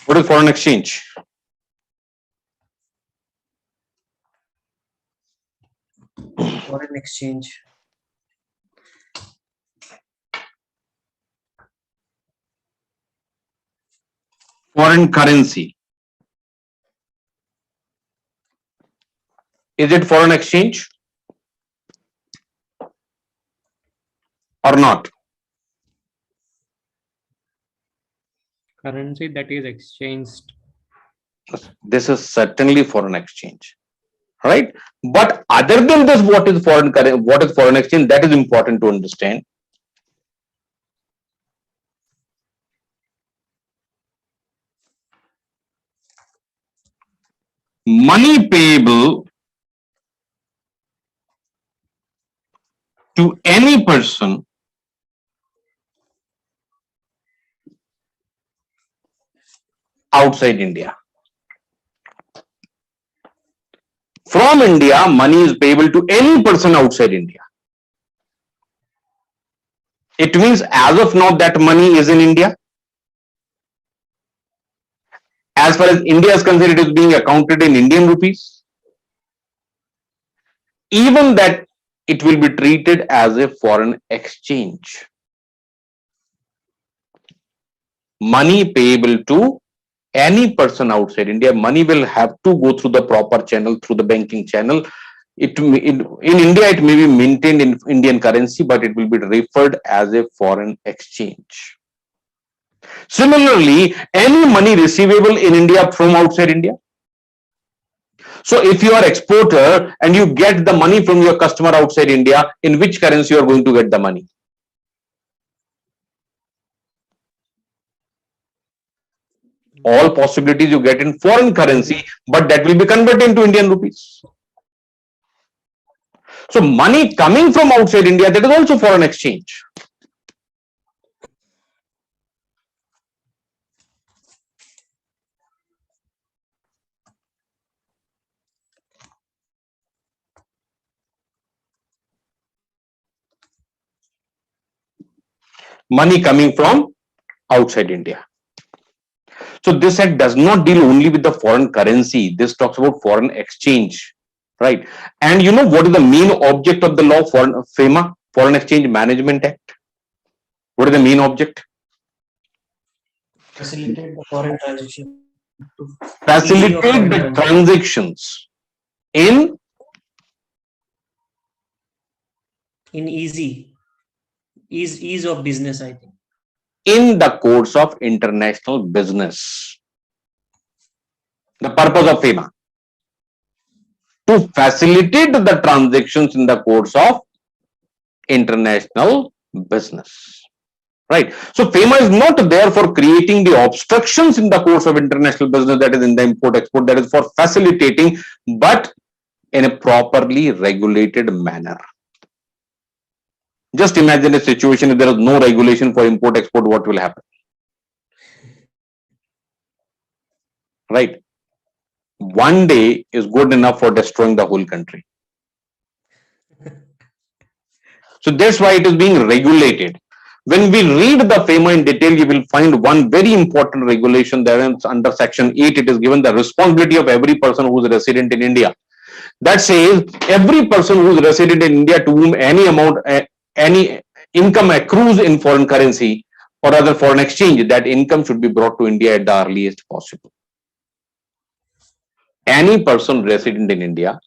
What is foreign exchange? Foreign exchange. Foreign currency. Is it foreign exchange or not? Currency that is exchanged. This is certainly foreign exchange, right? But other than this, what is foreign currency? What is foreign exchange? That is important to understand. Money payable to any person outside India. From India, money is payable to any person outside India. It means as of now that money is in India. As far as India is concerned, it is being accounted in Indian rupees. Even that, it will be treated as a foreign exchange. Money payable to any person outside India, money will have to go through the proper channel, through the banking channel. In India, it may be maintained in Indian currency, but it will be referred as a foreign exchange. Similarly, any money receivable in India from outside India. So if you are exporter and you get the money from your customer outside India, in which currency you are going to get the money? All possibilities you get in foreign currency, but that will be converted into Indian rupees. So money coming from outside India, that is also foreign exchange. Money coming from outside India. So this act does not deal only with the foreign currency. This talks about foreign exchange, right? And you know what is the main object of the law, FEMA, Foreign Exchange Management Act? What is the main object? Facilitate the foreign transaction. Facilitate the transactions in ease of business, I think. In the course of international business. The purpose of FEMA, to facilitate the transactions in the course of international business, right? So FEMA is not there for creating the obstructions in the course of international business, that is in the import export, that is for facilitating, but in a properly regulated manner. Just imagine a situation if there is no regulation for import export, what will happen? Right? One day is good enough for destroying the whole country. So that's why it is being regulated. When we read the FEMA in detail, you will find one very important regulation there under section 8. It is given the responsibility of every person who is resident in India. That says every person who is resident in India to whom any amount, any income accrues in foreign currency or other foreign exchange, that income should be brought to India at the earliest possible. Any person resident in India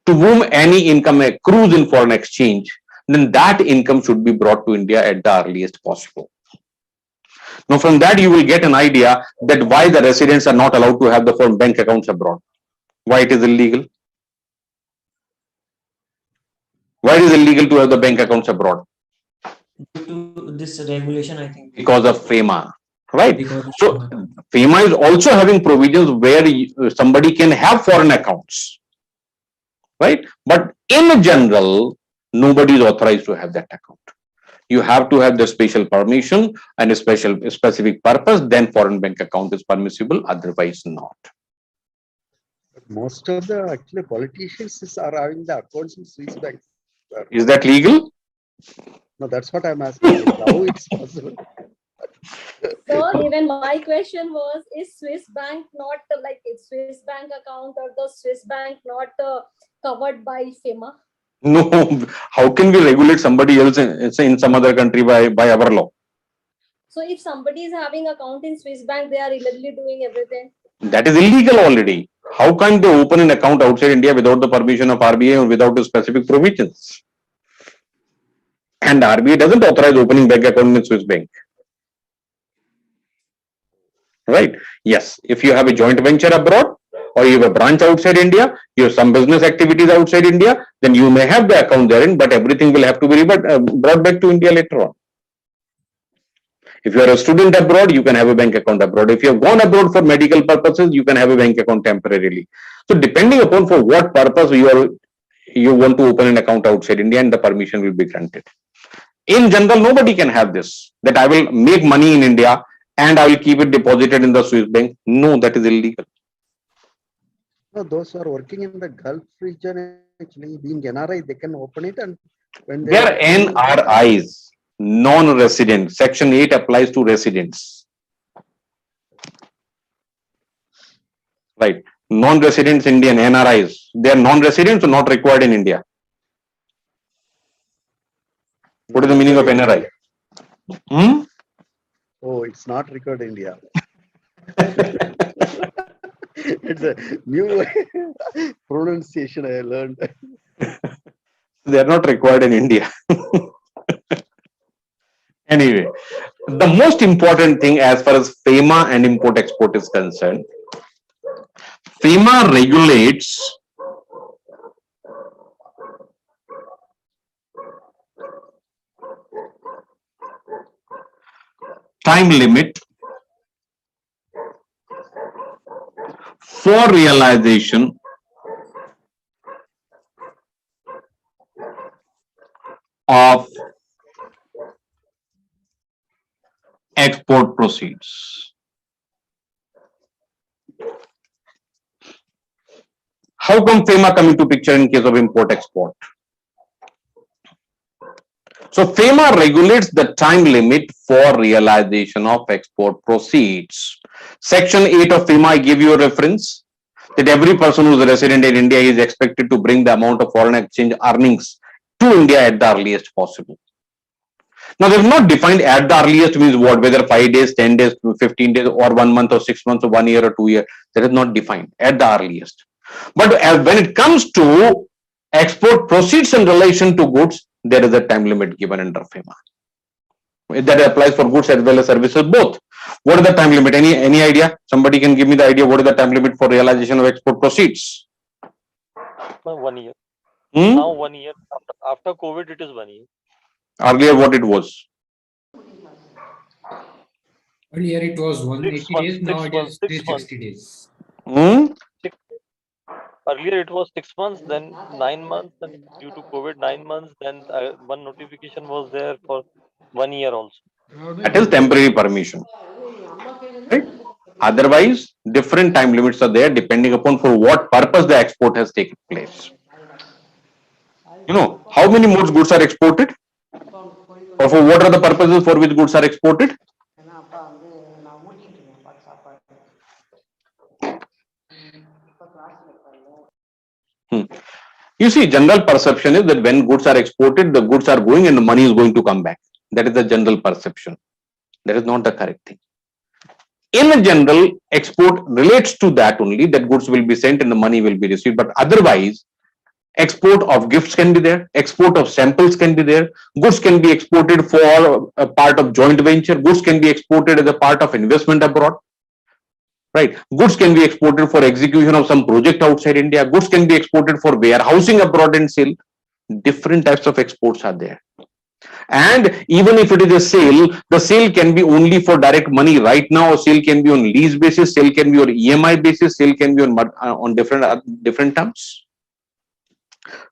to whom any income accrues in foreign exchange, then that income should be brought to India at the earliest possible. Now, from that, you will get an idea that why the residents are not allowed to have the foreign bank accounts abroad. Why it is illegal? Why it is illegal to have the bank accounts abroad? Due to this regulation, I think. Because of FEMA, right? Because of So, FEMA. FEMA is also having provisions where somebody can have foreign accounts, right? But in general, nobody is authorized to have that account. You have to have the special permission and a specific purpose, then foreign bank account is permissible, otherwise not. Most of the actually politicians are having the accounts in Swiss banks. Is that legal? No, that's what I'm asking. How it's possible? So even my question was, is Swiss bank not like its Swiss bank account or the Swiss bank not covered by FEMA? No, how can we regulate somebody else in some other country by our law? So if somebody is having account in Swiss bank, they are illegally doing everything. That is illegal already. How can they open an account outside India without the permission of RBI or without the specific provisions? And RBI doesn't authorize opening bank account in Swiss bank. Right? Yes. If you have a joint venture abroad or you have a branch outside India, you have some business activities outside India, then you may have the account therein, but everything will have to be brought back to India later on. If you are a student abroad, you can have a bank account abroad. If you have gone abroad for medical purposes, you can have a bank account temporarily. So depending upon for what purpose you want to open an account outside India, and the permission will be granted. In general, nobody can have this, that I will make money in India and I will keep it deposited in the Swiss bank. No, that is illegal. No, those who are working in the Gulf region, actually being NRI, they can open it, and when They are NRIs, non-resident. Section 8 applies to residents. Right. Non-residents Indian, NRIs. They are non-residents or not required in India. What is the meaning of NRI? Oh, it's not required in India. It's a new pronunciation I learned. They are not required in India. Anyway, the most important thing as far as FEMA and import-export is concerned, FEMA regulates time limit for realization of export proceeds. How come FEMA come into picture in case of import-export? So FEMA regulates the time limit for realization of export proceeds. Section 8 of FEMA, I give you a reference that every person who is resident in India is expected to bring the amount of foreign exchange earnings to India at the earliest possible. Now, they have not defined at the earliest means what, whether 5 days, 10 days, 15 days, or 1 month, or 6 months, or 1 year, or 2 years. That is not defined at the earliest. But when it comes to export proceeds in relation to goods, there is a time limit given under FEMA. That applies for goods as well as services both. What is the time limit? Any idea? Somebody can give me the idea what is the time limit for realization of export proceeds? 1 year. Now 1 year. After COVID, it is 1 year. Earlier, what it was? Earlier it was 180 days, now it is 360 days. Earlier it was 6 months, then 9 months, and due to COVID 9 months, then one notification was there for 1 year also. That is temporary permission. Right? Otherwise, different time limits are there depending upon for what purpose the export has taken place. You know, how many more goods are exported? Or for what are the purposes for which goods are exported? You see, general perception is that when goods are exported, the goods are going and the money is going to come back. That is the general perception. That is not the correct thing. In general, export relates to that only, that goods will be sent and the money will be received. But otherwise, export of gifts can be there, export of samples can be there, goods can be exported for a part of joint venture, goods can be exported as a part of investment abroad. Right, goods can be exported for execution of some project outside India, goods can be exported for warehousing abroad and sale. Different types of exports are there. And even if it is a sale, the sale can be only for direct money right now, or sale can be on lease basis, sale can be on EMI basis, sale can be on different terms.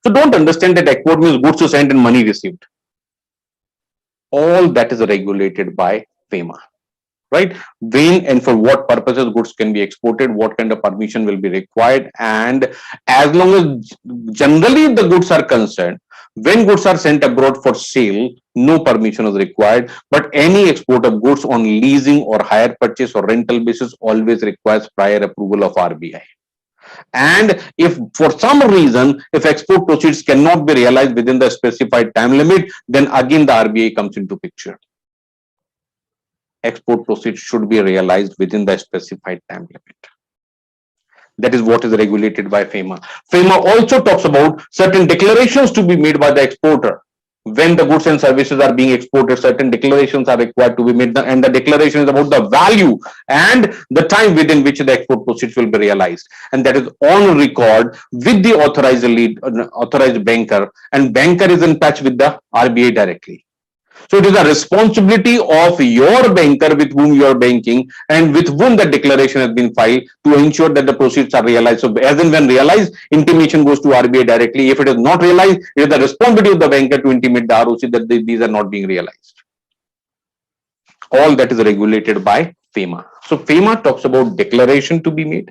So don't understand that export means goods to sent and money received. All that is regulated by FEMA. Right? When and for what purposes goods can be exported, what kind of permission will be required, and as long as generally the goods are concerned, when goods are sent abroad for sale, no permission is required, but any export of goods on leasing or hire purchase or rental basis always requires prior approval of RBI. And if for some reason, if export proceeds cannot be realized within the specified time limit, then again the RBI comes into picture. Export proceeds should be realized within the specified time limit. That is what is regulated by FEMA. FEMA also talks about certain declarations to be made by the exporter. When the goods and services are being exported, certain declarations are required to be made, and the declaration is about the value and the time within which the export proceeds will be realized. And that is on record with the authorized banker, and banker is in touch with the RBI directly. So it is a responsibility of your banker with whom you are banking and with whom the declaration has been filed to ensure that the proceeds are realized. So as and when realized, intimation goes to RBI directly. If it is not realized, it is the responsibility of the banker to intimate the ROC that these are not being realized. All that is regulated by FEMA. So FEMA talks about declaration to be made.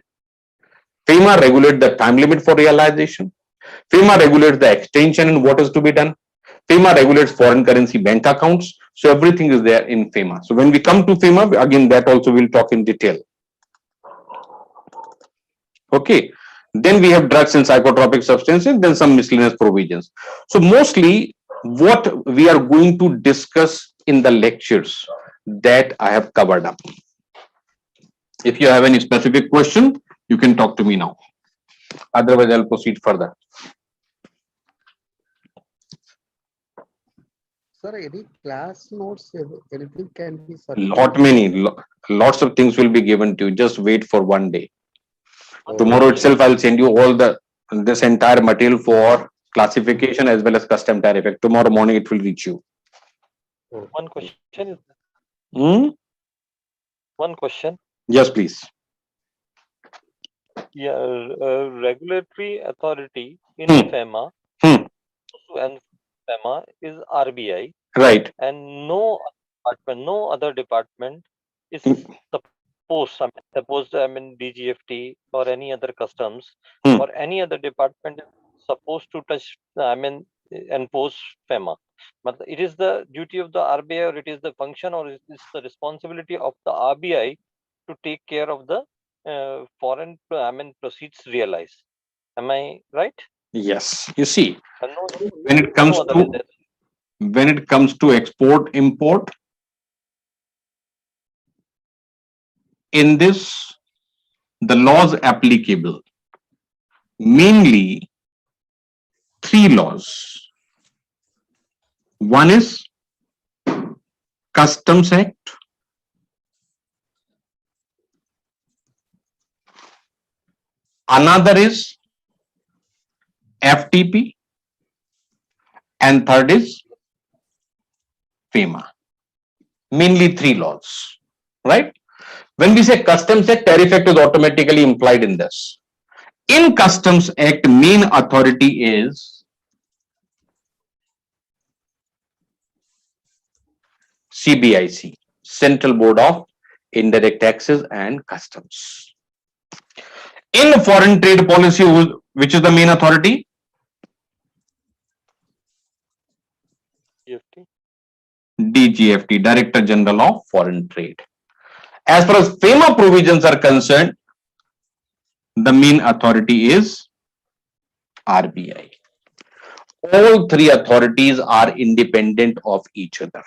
FEMA regulates the time limit for realization. FEMA regulates the extension and what is to be done. FEMA regulates foreign currency bank accounts. So everything is there in FEMA. So when we come to FEMA, again, that also we'll talk in detail. Okay. Then we have drugs and psychotropic substances, then some miscellaneous provisions. So mostly what we are going to discuss in the lectures that I have covered up. If you have any specific question, you can talk to me now. Otherwise, I'll proceed further. Sir, any class notes, anything can be Lots of things will be given to you. Just wait for one day. Oh. Tomorrow itself, I'll send you all this entire material for classification as well as custom tariff. Tomorrow morning, it will reach you. One question is Hmm? one question. Yes, please. Yeah, regulatory authority in FEMA Hmm. and FEMA is RBI, Right. and no other department is supposed, I mean, DGFT or any other customs or any other department is supposed to touch, I mean, enforce FEMA. But it is the duty of the RBI, or it is the function, or it is the responsibility of the RBI to take care of the foreign, I mean, proceeds realized. Am I right? Yes. You see, And when it comes to export import, in this, the laws applicable, mainly 3 laws. One is Customs Act. Another is FTP, and third is FEMA. Mainly 3 laws, right? When we say Customs Act, Tariff Act is automatically implied in this. In Customs Act, main authority is CBIC, Central Board of Indirect Taxes and Customs. In foreign trade policy, which is the main authority? DGFT. DGFT, Director General of Foreign Trade. As far as FEMA provisions are concerned, the main authority is RBI. All three authorities are independent of each other,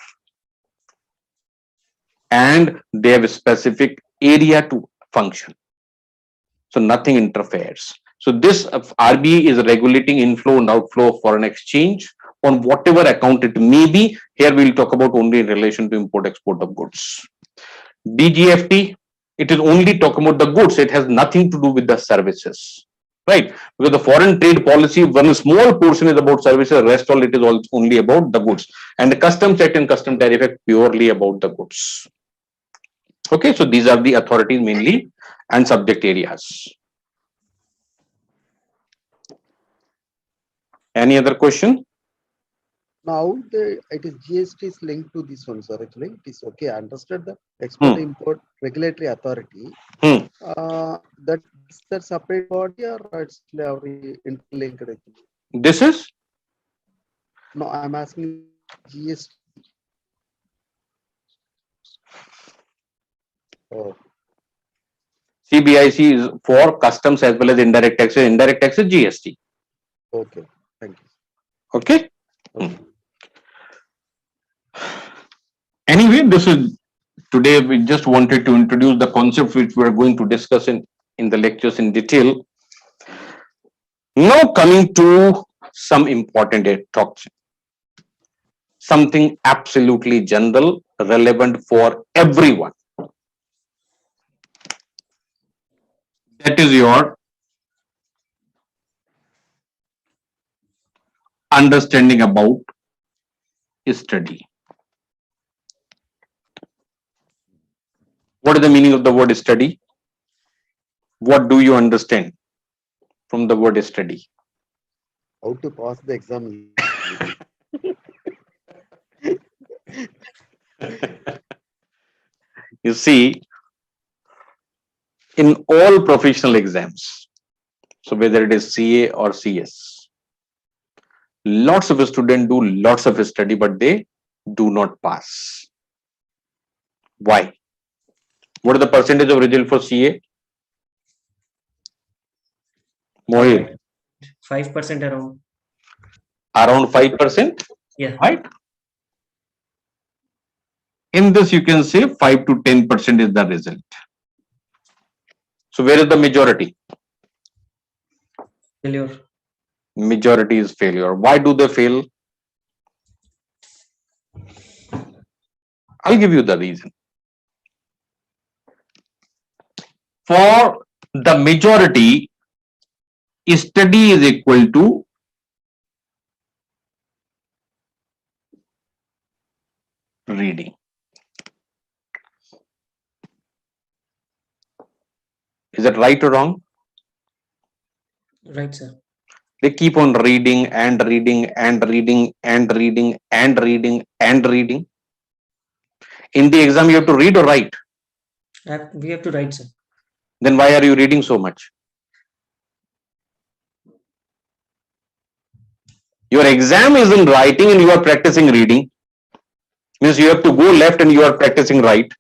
and they have a specific area to function. So nothing interferes. So this RBI is regulating inflow and outflow of foreign exchange on whatever account it may be. Here we will talk about only in relation to import export of goods. DGFT, it is only talking about the goods. It has nothing to do with the services, right? Because the foreign trade policy, one small portion is about services, rest all it is only about the goods. And the customs act and custom tariff act purely about the goods. Okay, so these are the authorities mainly and subject areas. Any other question? Now it is GST is linked to this one, sir. Actually, it is okay. I understood the export import regulatory authority. That's the separate body or it's interlinked? Actually? This is? No, I'm asking GST. Oh. CBIC is for customs as well as indirect taxes. Indirect taxes GST. Okay, thank you. Okay. Anyway, this is today we just wanted to introduce the concept which we are going to discuss in the lectures in detail. Now coming to some important talks. Something absolutely general, relevant for everyone. That is your understanding about study. What is the meaning of the word study? What do you understand from the word study? How to pass the exam? You see, in all professional exams, so whether it is CA or CS, lots of students do lots of study, but they do not pass. Why? What is the percentage of result for CA? Mohit? 5% around. Around 5%? Yeah. Right? In this, you can say 5 to 10% is the result. So where is the majority? Failure. Majority is failure. Why do they fail? I'll give you the reason. For the majority, study is equal to reading. Is that right or wrong? Right, sir. They keep on reading and reading and reading and reading and reading and reading. In the exam, you have to read or write. We have to write, sir. Then why are you reading so much? Your exam is in writing and you are practicing reading. Means you have to go left and you are practicing right.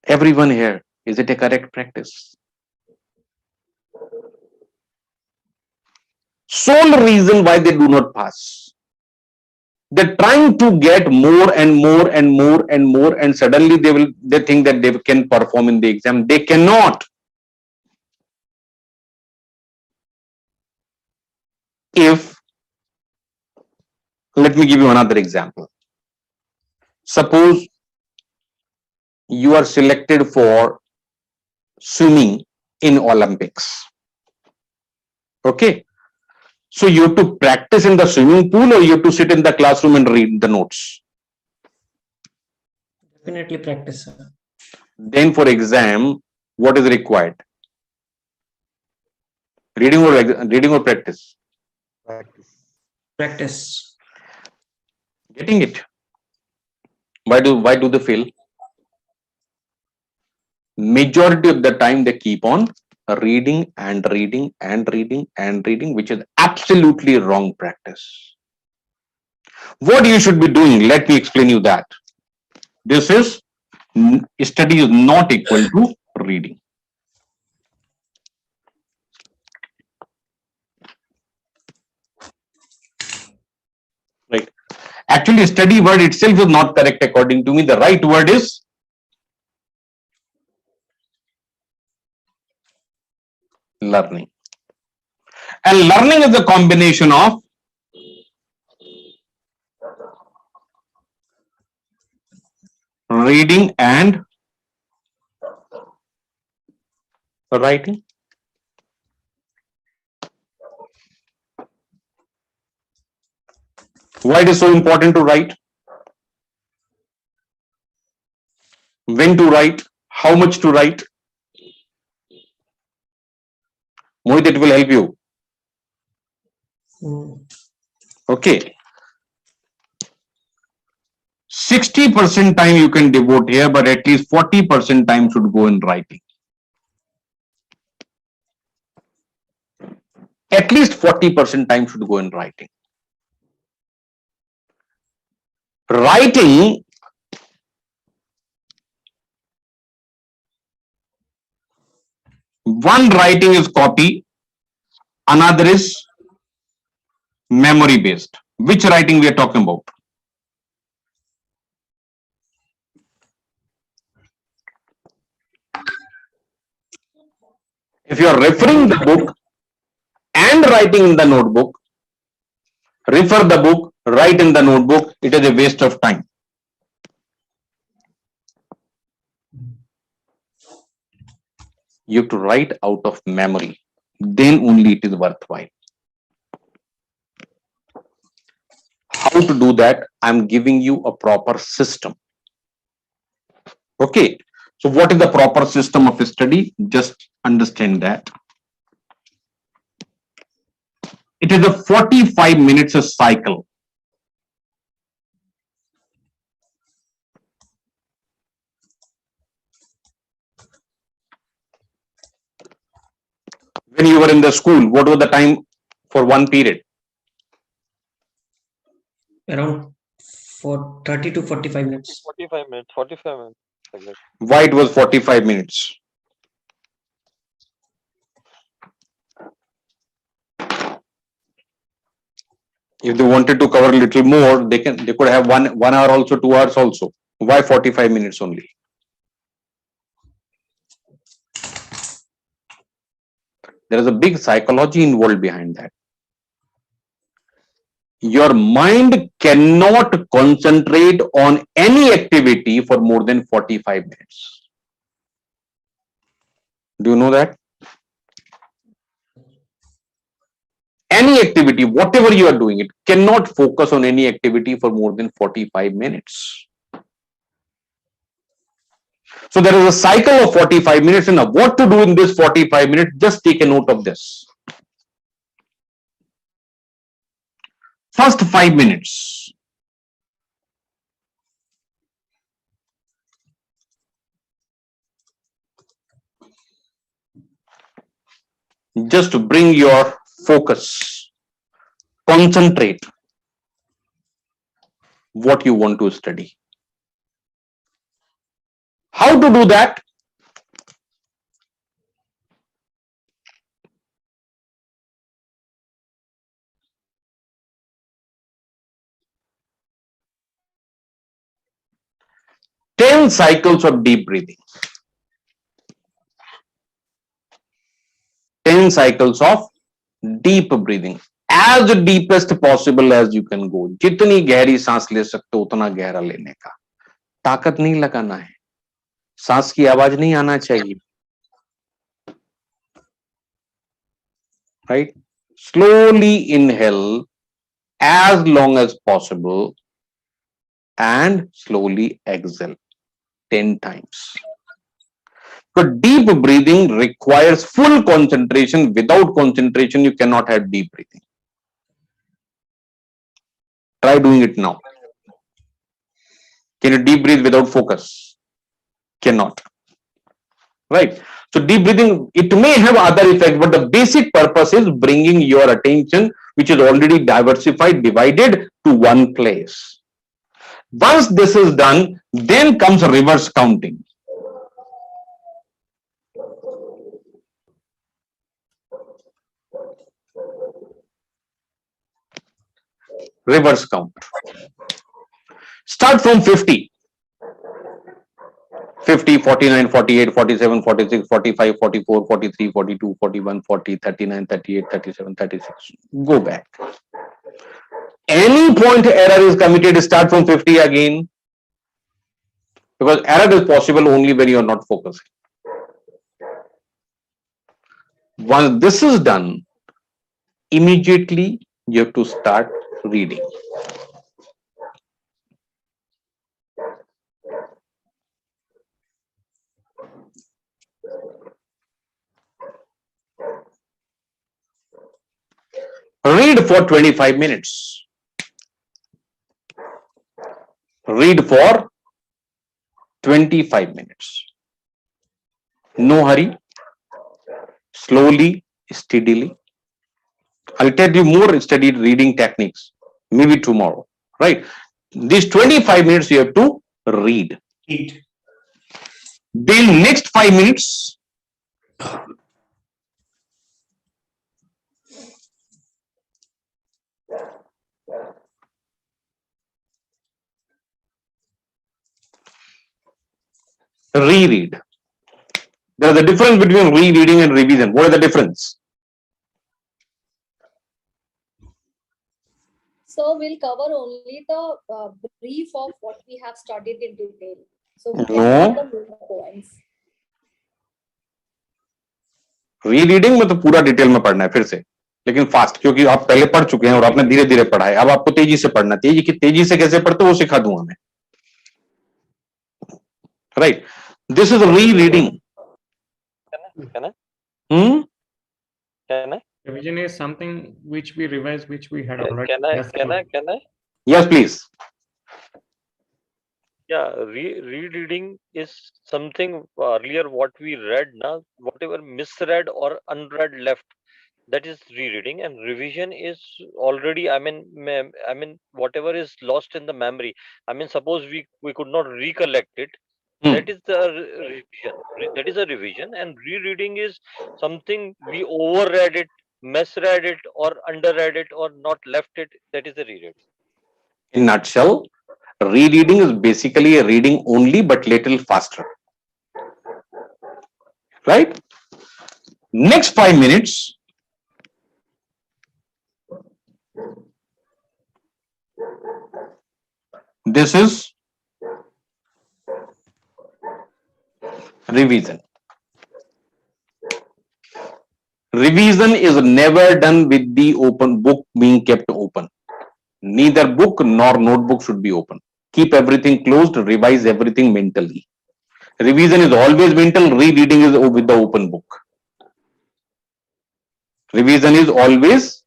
Everyone here, is it a correct practice? Sole reason why they do not pass. They're trying to get more and more and more and more, and suddenly they think that they can perform in the exam. They cannot. Let me give you another example. Suppose you are selected for swimming in Olympics. Okay. So you have to practice in the swimming pool or you have to sit in the classroom and read the notes? Definitely practice, sir. Then for exam, what is required? Reading or practice? Practice. Getting it? Why do they fail? Majority of the time they keep on reading and reading and reading and reading, which is absolutely wrong practice. What you should be doing, let me explain you that. This is, study is not equal to reading. Right. Actually, study word itself is not correct according to me. The right word is learning. And learning is a combination of reading and writing. Why it is so important to write? When to write? How much to write? Mohit, it will help you. Okay. 60% time you can devote here, but at least 40% time should go in writing. At least 40% time should go in writing. Writing one writing is copy, another is memory based. Which writing we are talking about? If you are referring the book and writing in the notebook, refer the book, write in the notebook, it is a waste of time. You have to write out of memory, then only it is worthwhile. How to do that? I'm giving you a proper system. Okay. So what is the proper system of study? Just understand that. It is a 45 minutes a cycle. When you were in the school, what was the time for one period? Around 30 to 45 minutes. 45 minutes, 45 minutes. Like that. Why it was 45 minutes? If they wanted to cover a little more, they could have one hour also, 2 hours also. Why 45 minutes only? There is a big psychology involved behind that. Your mind cannot concentrate on any activity for more than 45 minutes. Do you know that? Any activity, whatever you are doing, it cannot focus on any activity for more than 45 minutes. So there is a cycle of 45 minutes, and what to do in this 45 minutes, just take a note of this. First 5 minutes. Just to bring your focus, concentrate what you want to study. How to do that? Ten cycles of deep breathing. 10 cycles of deep breathing. As deepest possible as you can go. जितनी गहरी सांस ले सकते हो उतना गहरा लेने का. ताकत नहीं लगाना है. सांस की आवाज नहीं आना चाहिए. Right? Slowly inhale as long as possible and slowly exhale 10 times. But deep breathing requires full concentration. Without concentration, you cannot have deep breathing. Try doing it now. Can you deep breathe without focus? Cannot. Right? So deep breathing, it may have other effects, but the basic purpose is bringing your attention which is already diversified, divided to one place. Once this is done, then comes reverse counting. Reverse count. Start from 50. 50, 49, 48, 47, 46, 45, 44, 43, 42, 41, 40, 39, 38, 37, 36. Go back. Any point error is committed, start from 50 again. Because error is possible only when you are not focusing. Once this is done, immediately you have to start reading. Read for 25 minutes. Read for 25 minutes. No hurry. Slowly, steadily. I'll tell you more studied reading techniques, maybe tomorrow, right? These 25 minutes you have to read. Eat. Then next 5 minutes, reread. There is a difference between rereading and revision. What is the difference? So we'll cover only the brief of what we have studied in detail. So we can No. cover the main points. रीरीडिंग में तो पूरा detail में पढ़ना है फिर से, लेकिन fast, क्योंकि आप पहले पढ़ चुके हैं और आपने धीरे धीरे पढ़ा है. अब आपको तेजी से पढ़ना. तेजी से कैसे पढ़ते हो वो सिखा दूंगा मैं. Right, this is rereading. Can I? Revision is something which we revise, which we had already. Can I? Yes, please. Yeah, rereading is something earlier what we read now, whatever misread or unread left, that is rereading, and revision is already, I mean whatever is lost in the memory. I mean, suppose we could not recollect it. That is the revision. That is a revision, and rereading is something we overread it, misread it, or underread it, or not left it. That is the reread. In nutshell, rereading is basically a reading only but little faster. Right? Next 5 minutes, this is revision. Revision is never done with the open book being kept open. Neither book nor notebook should be open. Keep everything closed, revise everything mentally. Revision is always mental, rereading is with the open book. Revision is always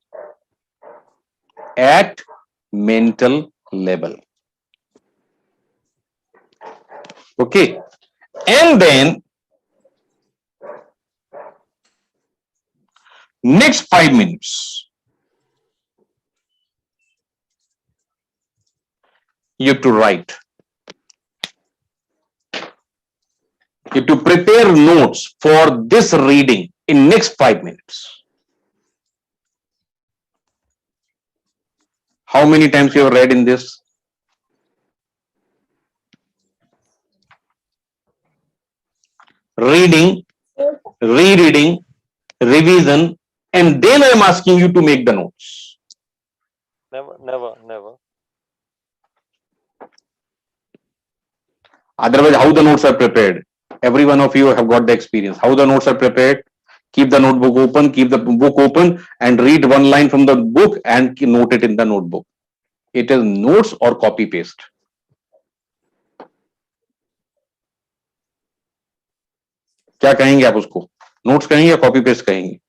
at mental level. Okay. And then next 5 minutes, you have to write. You have to prepare notes for this reading in next 5 minutes. How many times you have read in this? Reading, rereading, revision, and then I am asking you to make the notes. Never. Otherwise, how the notes are prepared? Every one of you have got the experience. How the notes are prepared? Keep the notebook open, keep the book open, and read one line from the book and note it in the notebook. It is notes or copy paste. क्या कहेंगे आप उसको? Notes कहेंगे या copy paste कहेंगे?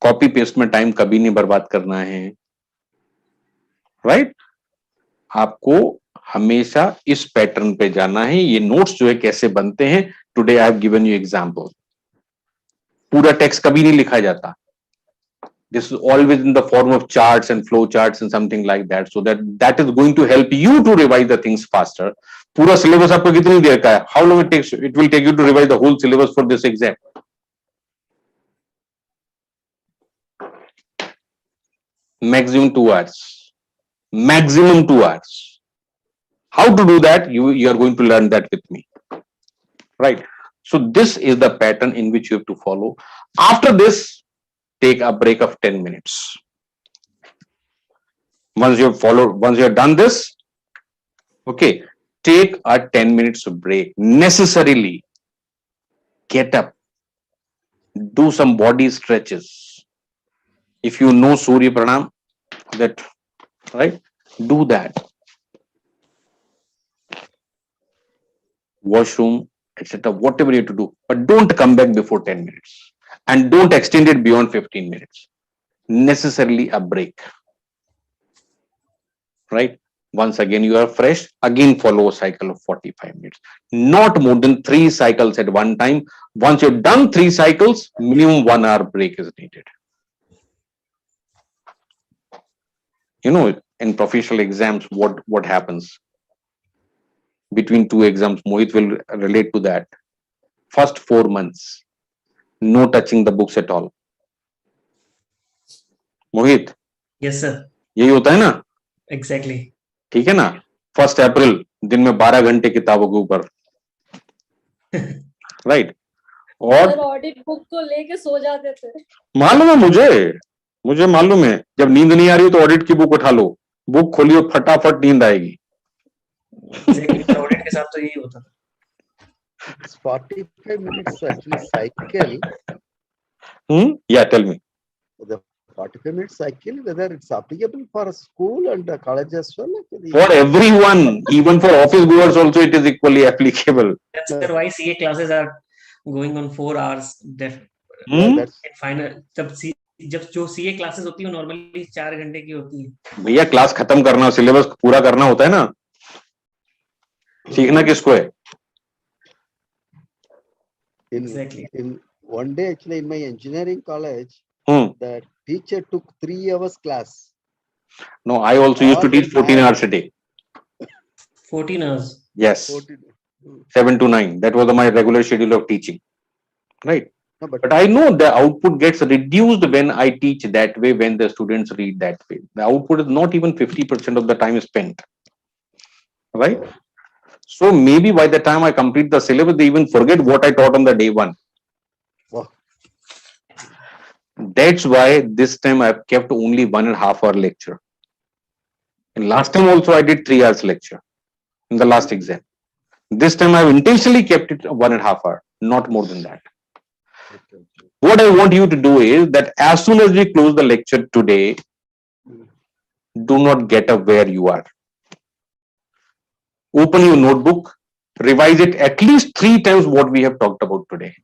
Copy paste में time कभी नहीं बर्बाद करना है, राइट? आपको हमेशा इस पैटर्न पे जाना है. ये नोट्स जो है कैसे बनते हैं, today I have given you example. पूरा टेक्स्ट कभी नहीं लिखा जाता. This is always in the form of charts and flow charts and something like that, so that is going to help you to revise the things faster. पूरा syllabus आपको कितनी देर का है? How long it takes? It will take you to revise the whole syllabus for this exam. Maximum 2 hours. Maximum 2 hours. How to do that? You are going to learn that with me, right? So this is the pattern in which you have to follow. After this, take a break of 10 minutes. Once you have done this, okay, take a 10 minutes break. Necessarily get up, do some body stretches. If you know Surya Pranam, that, right, do that. Washroom, etc., whatever you have to do, but don't come back before 10 minutes. And don't extend it beyond 15 minutes. Necessarily a break. Right? Once again, you are fresh. Again, follow a cycle of 45 minutes. Not more than 3 cycles at one time. Once you've done 3 cycles, minimum 1 hour break is needed. You know, in professional exams, what happens? Between 2 exams, Mohit will relate to that. First 4 months. No touching the books at all. Mohit, Yes, sir. यही होता है ना? Exactly. ठीक है ना? 1 अप्रैल दिन में 12 घंटे किताबों के ऊपर, राइट? और ऑडिट बुक को लेके सो जाते थे. मालूम है मुझे मालूम है, जब नींद नहीं आ रही तो ऑडिट की बुक उठा लो, बुक खोलियो, फटाफट नींद आएगी. Exactly. ऑडिट के साथ तो यही होता था. It's 45 minutes actually cycle. Yeah, tell me. The 45 minute cycle, whether it's applicable for a school and a college as well. For everyone, even for office goers also, it is equally applicable. That's why CA classes are going on 4 hours. That's In final, जब जो CA classes होती है normally 4 घंटे की होती है. भैया class खत्म करना, सिलेबस पूरा करना होता है ना. सीखना किसको है? Exactly. in one day actually in my engineering college, the teacher took 3 hours class. No, I also used to teach 14 hours a day. 14 hours. Yes, 14. 7 to 9. That was my regular schedule of teaching. Right. No, But I know the output gets reduced when I teach that way, when the students read that way. The output is not even 50% of the time spent. Right. So maybe by the time I complete the syllabus, they even forget what I taught on the day 1. Wow. That's why this time I've kept only 1.5 hour lecture. And last time also I did 3 hours lecture in the last exam. This time I've intentionally kept it 1.5 hour, not more than that. Okay. What I want you to do is that as soon as we close the lecture today, do not get up where you are. Open your notebook, revise it at least 3 times what we have talked about today.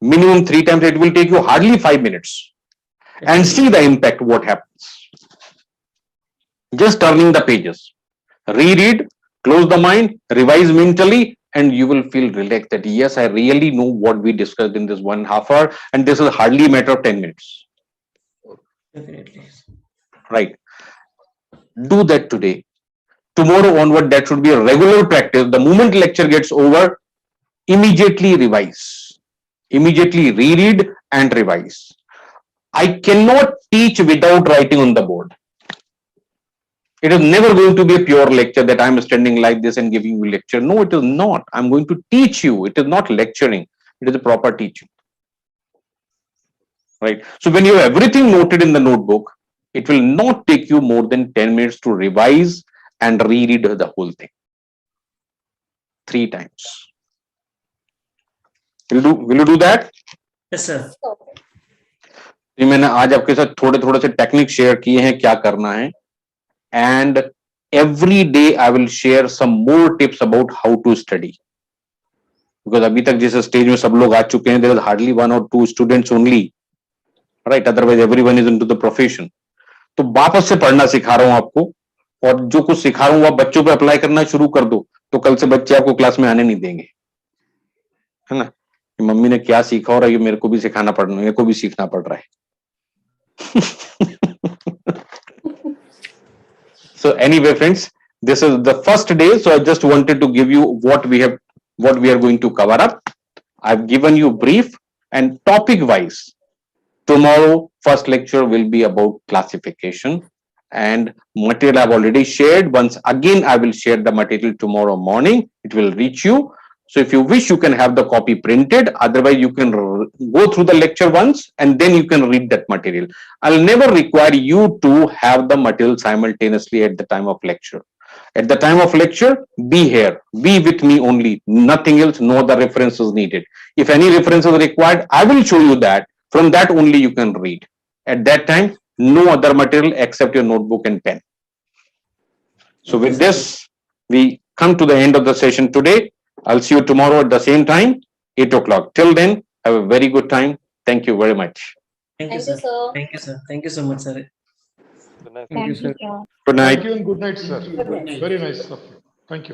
Minimum 3 times. It will take you hardly 5 minutes. And see the impact, what happens. Just turning the pages. Reread, close the mind, revise mentally, and you will feel relaxed that yes, I really know what we discussed in this 1.5 hour, and this is hardly a matter of 10 minutes. Definitely. Right. Do that today. Tomorrow onward, that should be a regular practice. The moment lecture gets over, immediately revise. Immediately reread and revise. I cannot teach without writing on the board. It is never going to be a pure lecture that I'm standing like this and giving you lecture. No, it is not. I'm going to teach you. It is not lecturing. It is a proper teaching. Right. So when you have everything noted in the notebook, it will not take you more than 10 minutes to revise and reread the whole thing 3 times. Will you do that? Yes, sir. तो मैंने आज आपके साथ थोड़े से technique share किए हैं क्या करना है, and every day I will share some more tips about how to study, because अभी तक जिस स्टेज में सब लोग आ चुके हैं, there is hardly 1 or 2 students only, right? Otherwise everyone is into the profession. तो वापस से पढ़ना सिखा रहा हूं आपको, और जो कुछ सिखा रहा हूं आप बच्चों पे अप्लाई करना शुरू कर दो, तो कल से बच्चे आपको क्लास में आने नहीं देंगे, है ना? कि मम्मी ने क्या सीखा और ये मेरे को भी सिखाना पड़ मेरे को भी सीखना पड़ रहा है. So anyway, friends, this is the first day. So I just wanted to give you what we are going to cover up. I've given you brief and topic wise. Tomorrow, first lecture will be about classification and material I've already shared. Once again, I will share the material tomorrow morning. It will reach you. So if you wish, you can have the copy printed. Otherwise, you can go through the lecture once and then you can read that material. I'll never require you to have the material simultaneously at the time of lecture. At the time of lecture, be here, be with me only, nothing else, no other references needed. If any references are required, I will show you that. From that only you can read. At that time, no other material except your notebook and pen. So with this, we come to the end of the session today. I'll see you tomorrow at the same time, 8 o'clock. Till then, have a very good time. Thank you very much. Thank you, Thank you, sir. sir. Thank you, sir. Thank you so much, sir. Good night. Thank you, sir. Good night. Thank you and good night, sir. Good night. Very nice of you. Thank you.